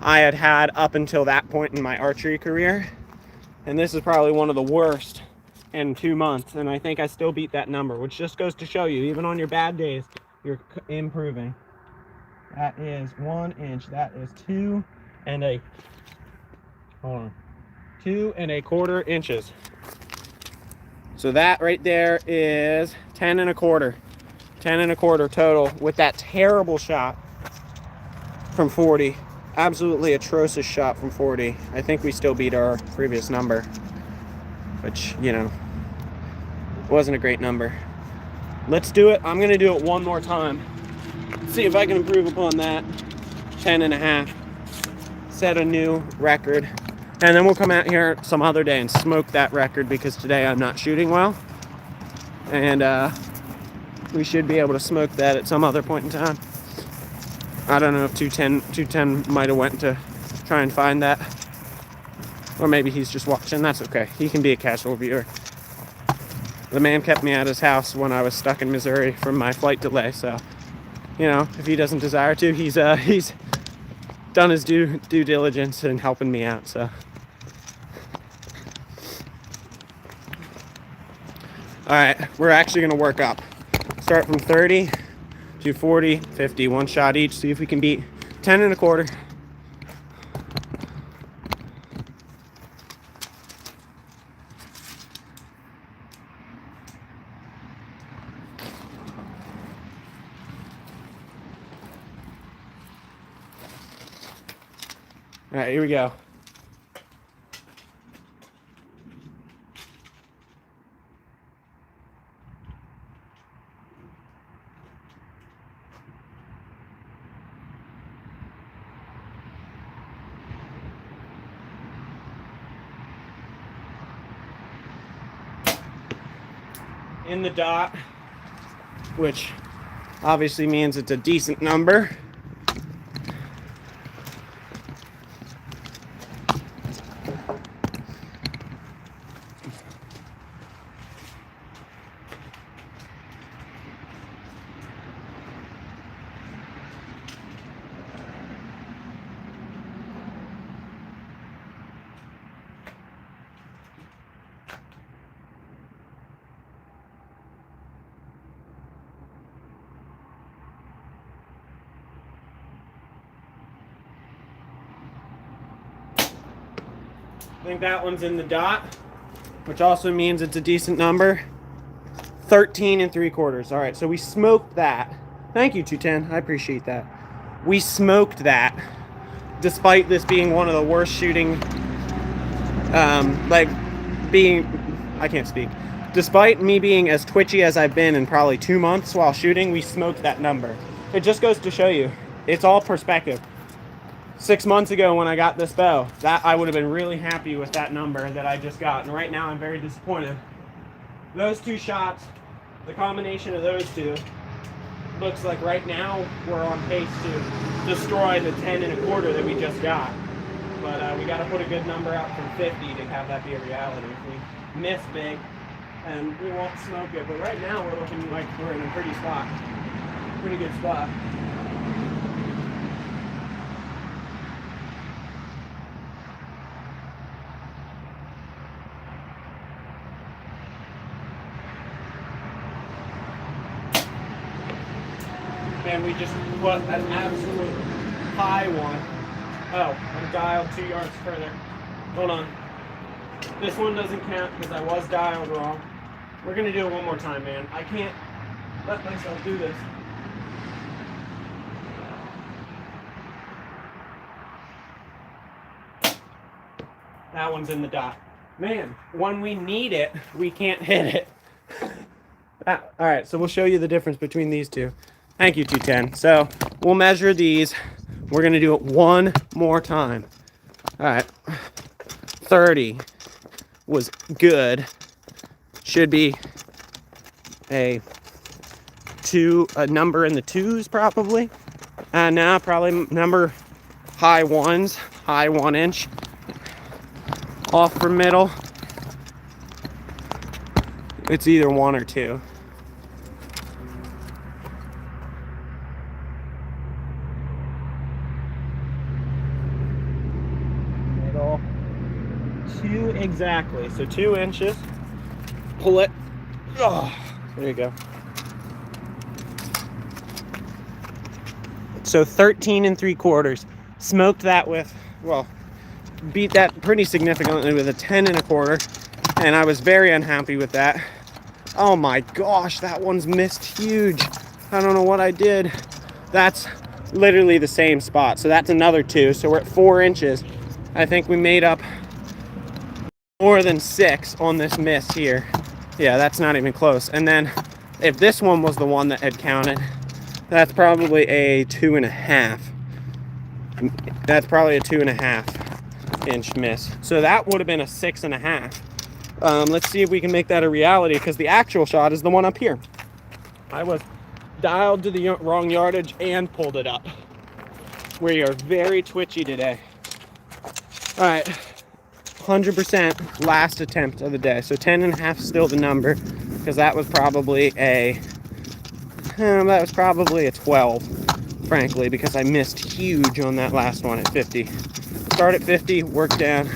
I had had up until that point in my archery career. And this is probably one of the worst in 2 months. And I think I still beat that number, which just goes to show you, even on your bad days, you're improving. That is 1 inch. That is 2 1/4 inches. So that right there is 10 1/4. 10 1/4 total with that terrible shot from 40. Absolutely atrocious shot from 40. I think we still beat our previous number, which, you know, wasn't a great number. Let's do it. I'm gonna do it one more time. See if I can improve upon that. 10 1/2. Set a new record. And then we'll come out here some other day and smoke that record, because today I'm not shooting well. And we should be able to smoke that at some other point in time. I don't know if 210 might have went to try and find that. Or maybe he's just watching. That's okay. He can be a casual viewer. The man kept me at his house when I was stuck in Missouri from my flight delay. So, you know, if he doesn't desire to, he's done his due diligence in helping me out. So, all right, we're actually gonna work up. Start from 30 to 40, 50, one shot each. See if we can beat 10 and a quarter. All right, here we go. In the dot, which obviously means it's a decent number. I think that one's in the dot, which also means it's a decent number. 13 and 3/4. All right, so we smoked that. Thank you, 210. I appreciate that. We smoked that, despite this being one of the worst shooting, I can't speak. Despite me being as twitchy as I've been in probably 2 months while shooting, we smoked that number. It just goes to show you, it's all perspective. 6 months ago when I got this bow, that I would have been really happy with that number that I just got. And right now I'm very disappointed. Those two shots, the combination of those two, looks like right now we're on pace to destroy the 10 and a quarter that we just got. But we got to put a good number out from 50 to have that be a reality. If we miss big, and we won't smoke it. But right now we're looking like we're in a pretty good spot. And we just put an absolute high one. Oh, I'm dialed 2 yards further. Hold on. This one doesn't count because I was dialed wrong. We're gonna do it one more time, man. I can't let myself do this. That one's in the dot. Man, when we need it, we can't hit it. All right, so we'll show you the difference between these two. Thank you, 210. So we'll measure these. We're gonna do it one more time. All right, 30 was good. Should be a number in the 2s probably. And now probably number high 1s, high 1 inch. Off from middle. It's either 1 or 2. Middle. 2 exactly. So 2 inches. Pull it. Oh, there you go. So 13 and 3/4. Smoked that with, well, beat that pretty significantly with a 10 and a quarter. And I was very unhappy with that. Oh my gosh, that one's missed huge. I don't know what I did. That's literally the same spot. So that's another 2. So we're at 4 inches. I think we made up more than 6 on this miss here. Yeah, that's not even close. And then if this one was the one that had counted, that's probably a 2.5. That's probably a 2.5 inch miss. So that would have been a 6.5. Let's see if we can make that a reality, because the actual shot is the one up here. I was dialed to the wrong yardage and pulled it up. We are very twitchy today. All right, 100% last attempt of the day. So 10.5 still the number. because that was probably a 12, frankly, because I missed huge on that last one at 50. Start at 50, work down,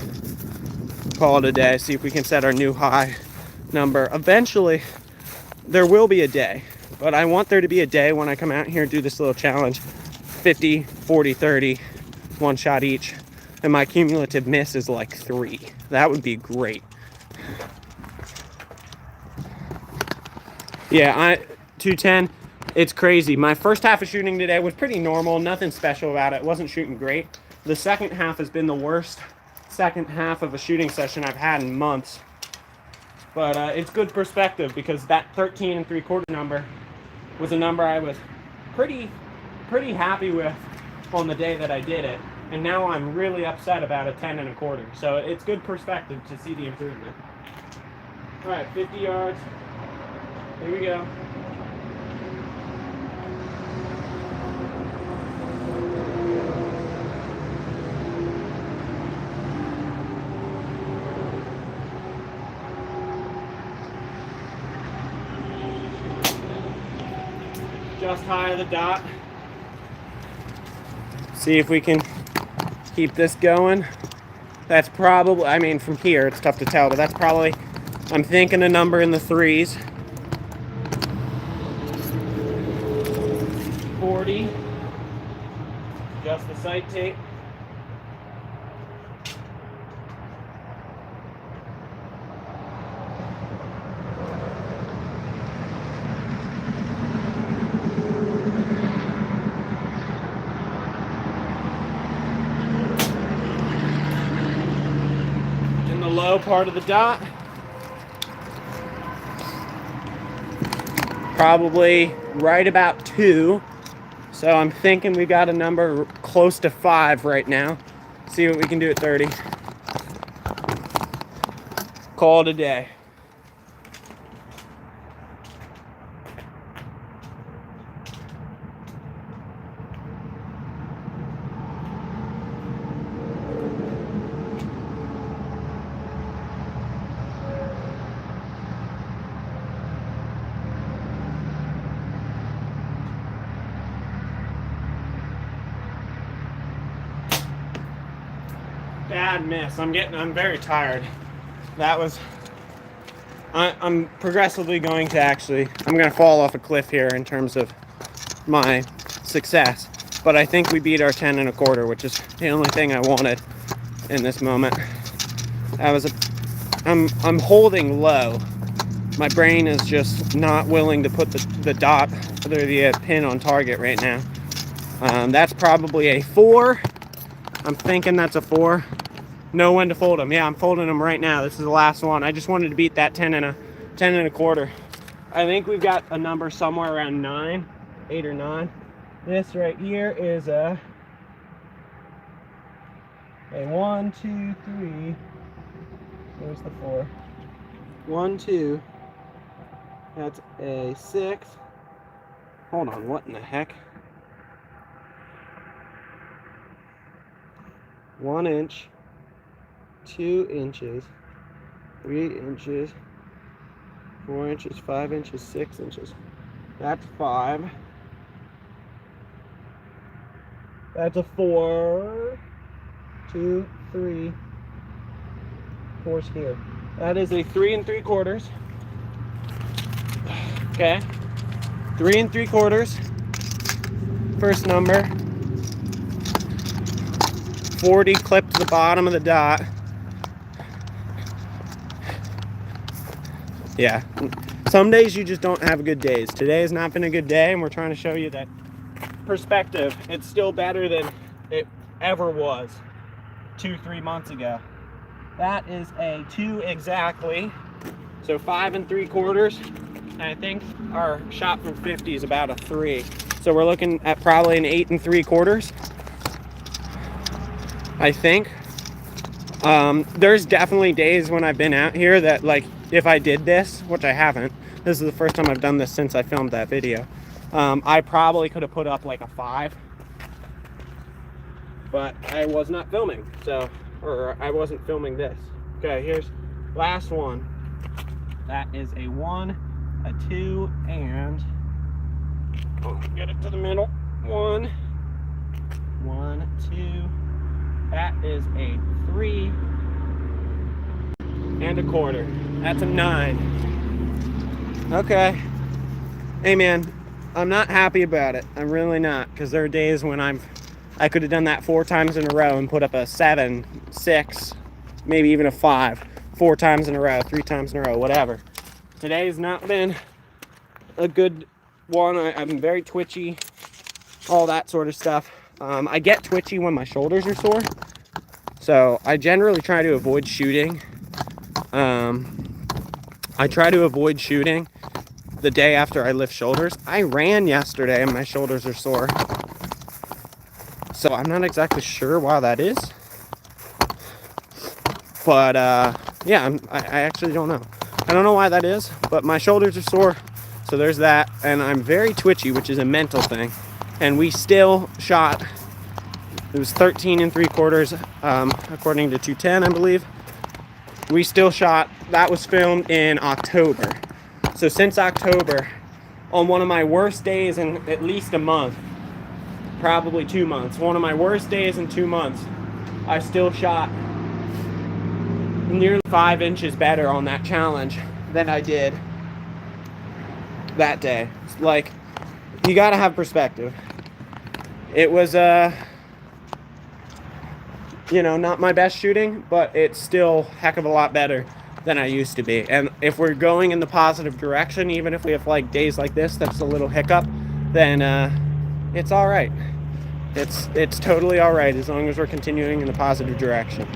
call it a day, see if we can set our new high number. Eventually, there will be a day, but I want there to be a day when I come out here and do this little challenge, 50, 40, 30, one shot each, and my cumulative miss is like 3. That would be great. Yeah, 210, it's crazy. My first half of shooting today was pretty normal, nothing special about it. Wasn't shooting great. The second half has been the worst second half of a shooting session I've had in months. But it's good perspective, because that 13 3/4 number was a number I was pretty happy with on the day that I did it. And now I'm really upset about a 10 1/4. So it's good perspective to see the improvement. All right, 50 yards. Here we go. Just high of the dot. See if we can keep this going. That's probably, I mean, from here it's tough to tell, but that's probably, I'm thinking a number in the 3s. 40. Just the sight tape. In the low part of the dot. Probably right about 2. So I'm thinking we got a number close to 5 right now. See what we can do at 30. Call it a day. Bad miss. I'm very tired. That was, I'm progressively going to I'm going to fall off a cliff here in terms of my success. But I think we beat our 10 1/4, which is the only thing I wanted in this moment. I'm holding low. My brain is just not willing to put the dot or the pin on target right now. That's probably a 4. I'm thinking that's a 4. Know when to fold them. Yeah, I'm folding them right now. This is the last one. I just wanted to beat that 10 1/4. I think we've got a number somewhere around 9, 8 or 9. This right here is a 1, 2, 3. Where's the 4? 1, 2. That's a 6. Hold on, what in the heck? 1 inch, 2 inches, 3 inches, 4 inches, 5 inches, 6 inches. That's 5. That's a 4, 2, 3, 4's here. That is a 3 3/4. Okay, 3 3/4. First number. 40 clipped to the bottom of the dot. Yeah, some days you just don't have good days. Today has not been a good day, and we're trying to show you that perspective. It's still better than it ever was 2-3 months ago. That is a 2 exactly. So 5 3/4. And I think our shot from 50 is about a 3. So we're looking at probably an 8 3/4. I think. There's definitely days when I've been out here that, like, if I did this, which I haven't, this is the first time I've done this since I filmed that video, I probably could have put up like a 5, but I was not filming, or I wasn't filming this. Okay, here's last one. That is a 1, a 2, and get it to the middle. 1, 1, 2. That is a 3 and a quarter. That's a 9. Okay. Hey man, I'm not happy about it. I'm really not, because there are days when I could have done that 4 times in a row and put up a 7, 6, maybe even a 5, 4 times in a row, 3 times in a row, whatever. Today's not been a good one. I'm very twitchy, all that sort of stuff. I get twitchy when my shoulders are sore, so I generally try to avoid shooting. I try to avoid shooting the day after I lift shoulders. I ran yesterday and my shoulders are sore, so I'm not exactly sure why that is, but yeah, I actually don't know. I don't know why that is, but my shoulders are sore, so there's that. And I'm very twitchy, which is a mental thing, and we still shot, it was 13 3/4, according to 210, I believe. We still shot, that was filmed in October. So since October, on one of my worst days in at least a month, probably 2 months, one of my worst days in 2 months, I still shot nearly 5 inches better on that challenge than I did that day. Like, you gotta have perspective. It was, you know, not my best shooting, but it's still a heck of a lot better than I used to be. And if we're going in the positive direction, even if we have like days like this that's a little hiccup, then it's all right. It's totally all right as long as we're continuing in the positive direction.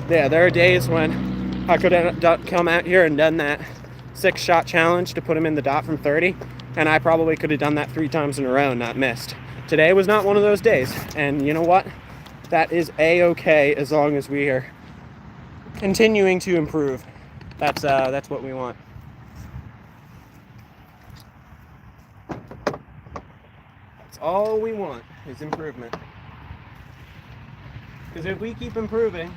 Yeah, there are days when I could have come out here and done that 6-shot challenge to put him in the dot from 30, and I probably could have done that 3 times in a row and not missed. Today was not one of those days, and you know what? That is a-okay as long as we are continuing to improve. That's what we want. That's all we want is improvement. Because if we keep improving,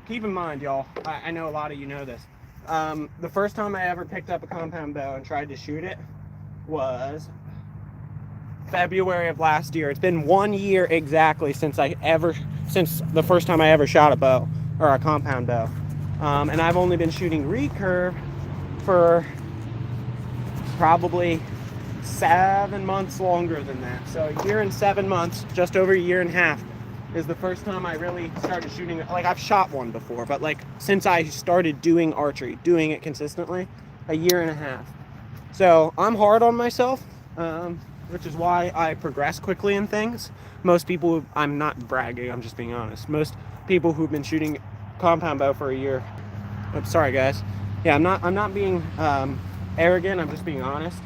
keep in mind, y'all, I know a lot of you know this. The first time I ever picked up a compound bow and tried to shoot it was February of last year. It's been 1 year exactly since the first time I ever shot a bow, or a compound bow. And I've only been shooting recurve for probably 7 months longer than that. So a year and 7 months, just over a year and a half, is the first time I really started shooting. Like, I've shot one before, but like since I started doing archery, doing it consistently, a year and a half. So I'm hard on myself, which is why I progress quickly in things. Most people, I'm not bragging, I'm just being honest. Most people who've been shooting compound bow for a year, I'm sorry guys. Yeah, I'm not being arrogant, I'm just being honest.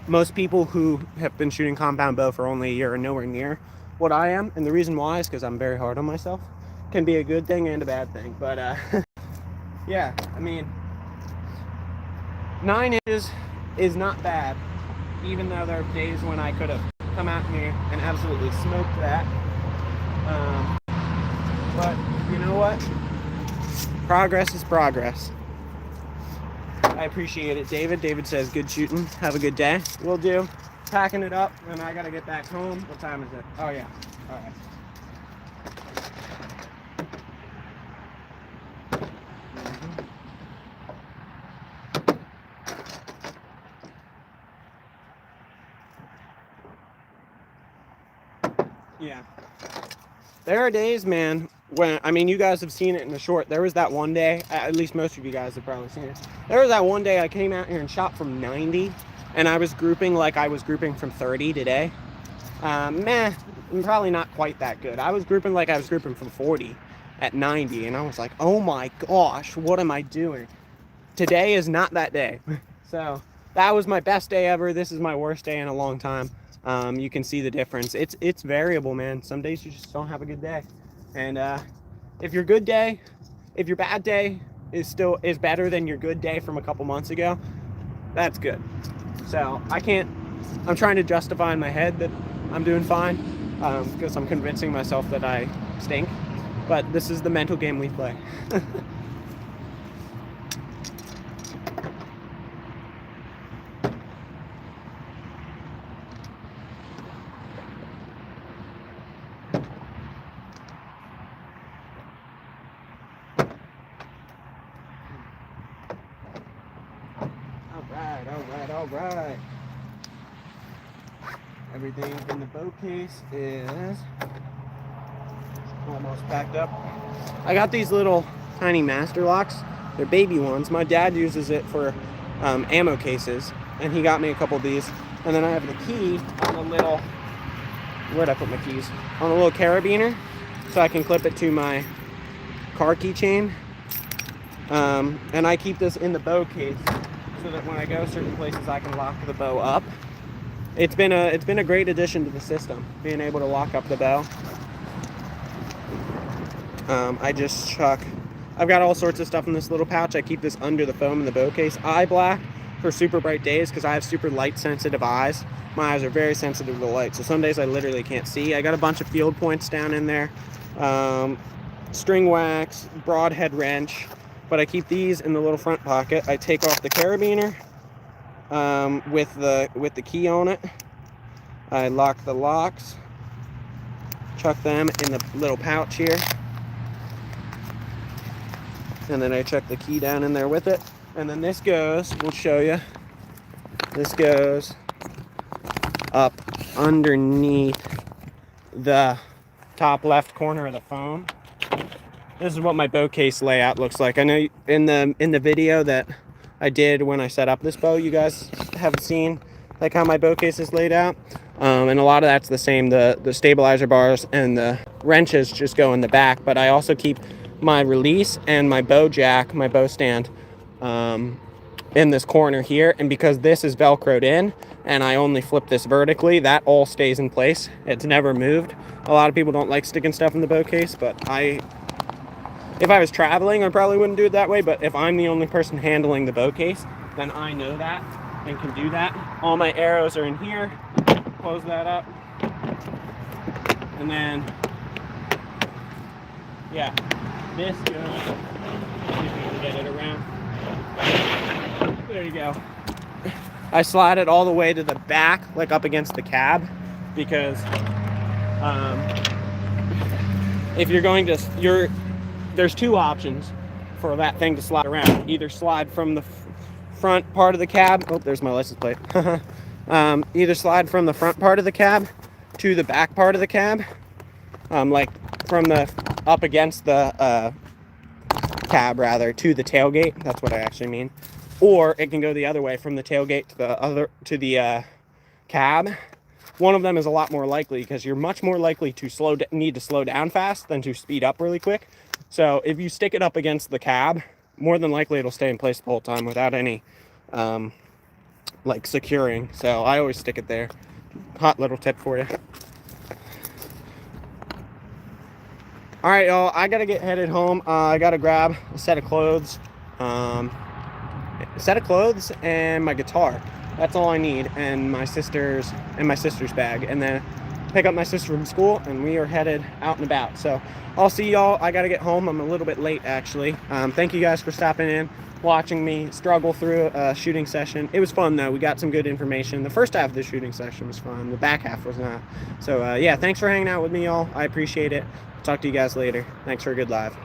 Most people who have been shooting compound bow for only a year are nowhere near what I am, and the reason why is because I'm very hard on myself. Can be a good thing and a bad thing, but yeah, I mean, 9 inches is not bad, even though there are days when I could have come out here and absolutely smoked that. But you know what? Progress is progress. I appreciate it, David. David says, good shooting. Have a good day. Will do. Packing it up, and I gotta get back home. What time is it? Oh, yeah. All right. Yeah. There are days, man, when, I mean, you guys have seen it in the short. There was that one day, at least most of you guys have probably seen it. There was that one day I came out here and shot from 90, and I was grouping like I was grouping from 30 today. Meh, I'm probably not quite that good. I was grouping like I was grouping from 40 at 90, and I was like, oh my gosh, what am I doing? Today is not that day. So that was my best day ever. This is my worst day in a long time. You can see the difference. It's variable, man. Some days you just don't have a good day, and if your good day, if your bad day is better than your good day from a couple months ago, that's good. So I'm trying to justify in my head that I'm doing fine, because I'm convincing myself that I stink, but this is the mental game we play. All right. Everything in the bow case is almost packed up. I got these little tiny master locks. They're baby ones. My dad uses it for ammo cases, and he got me a couple of these. And then I have the key on the little, where'd I put my keys? On the little carabiner, so I can clip it to my car keychain. And I keep this in the bow case so that when I go certain places, I can lock the bow up. It's been a great addition to the system, being able to lock up the bow. I've got all sorts of stuff in this little pouch. I keep this under the foam in the bow case. Eye black for super bright days because I have super light sensitive eyes. My eyes are very sensitive to light, so some days I literally can't see. I got a bunch of field points down in there, string wax, broadhead wrench, but I keep these in the little front pocket. I take off the carabiner with the key on it. I lock the locks, chuck them in the little pouch here, and then I chuck the key down in there with it. And then this goes, we'll show you, this goes up underneath the top left corner of the phone. This is what my bow case layout looks like. I know in the video that I did when I set up this bow, you guys have seen like how my bow case is laid out. And a lot of that's the same. The stabilizer bars and the wrenches just go in the back, but I also keep my release and my bow jack, my bow stand, in this corner here. And because this is velcroed in and I only flip this vertically, that all stays in place. It's never moved. A lot of people don't like sticking stuff in the bow case, but if I was traveling, I probably wouldn't do it that way. But if I'm the only person handling the bow case, then I know that and can do that. All my arrows are in here. Close that up. And then, yeah, this goes, see if we can get it around. There you go. I slide it all the way to the back, like up against the cab, because if you're going to, there's two options for that thing to slide around. Either slide from the front part of the cab. Oh, there's my license plate. Either slide from the front part of the cab to the back part of the cab, like from the up against the cab rather to the tailgate. That's what I actually mean. Or it can go the other way from the tailgate to the cab. One of them is a lot more likely because you're much more likely to need to slow down fast than to speed up really quick. So if you stick it up against the cab, more than likely it'll stay in place the whole time without any like securing. So I always stick it there. Hot little tip for you. All right, y'all, I gotta get headed home. I gotta grab a set of clothes, and my guitar. That's all I need, and my sister's bag, and then pick up my sister from school, and we are headed out and about. So I'll see y'all. I gotta get home. I'm a little bit late actually. Thank you guys for stopping in, watching me struggle through a shooting session. It was fun though. We got some good information. The first half of the shooting session was fun. The back half was not. So yeah, thanks for hanging out with me, y'all. I appreciate it. Talk to you guys later. Thanks for a good live.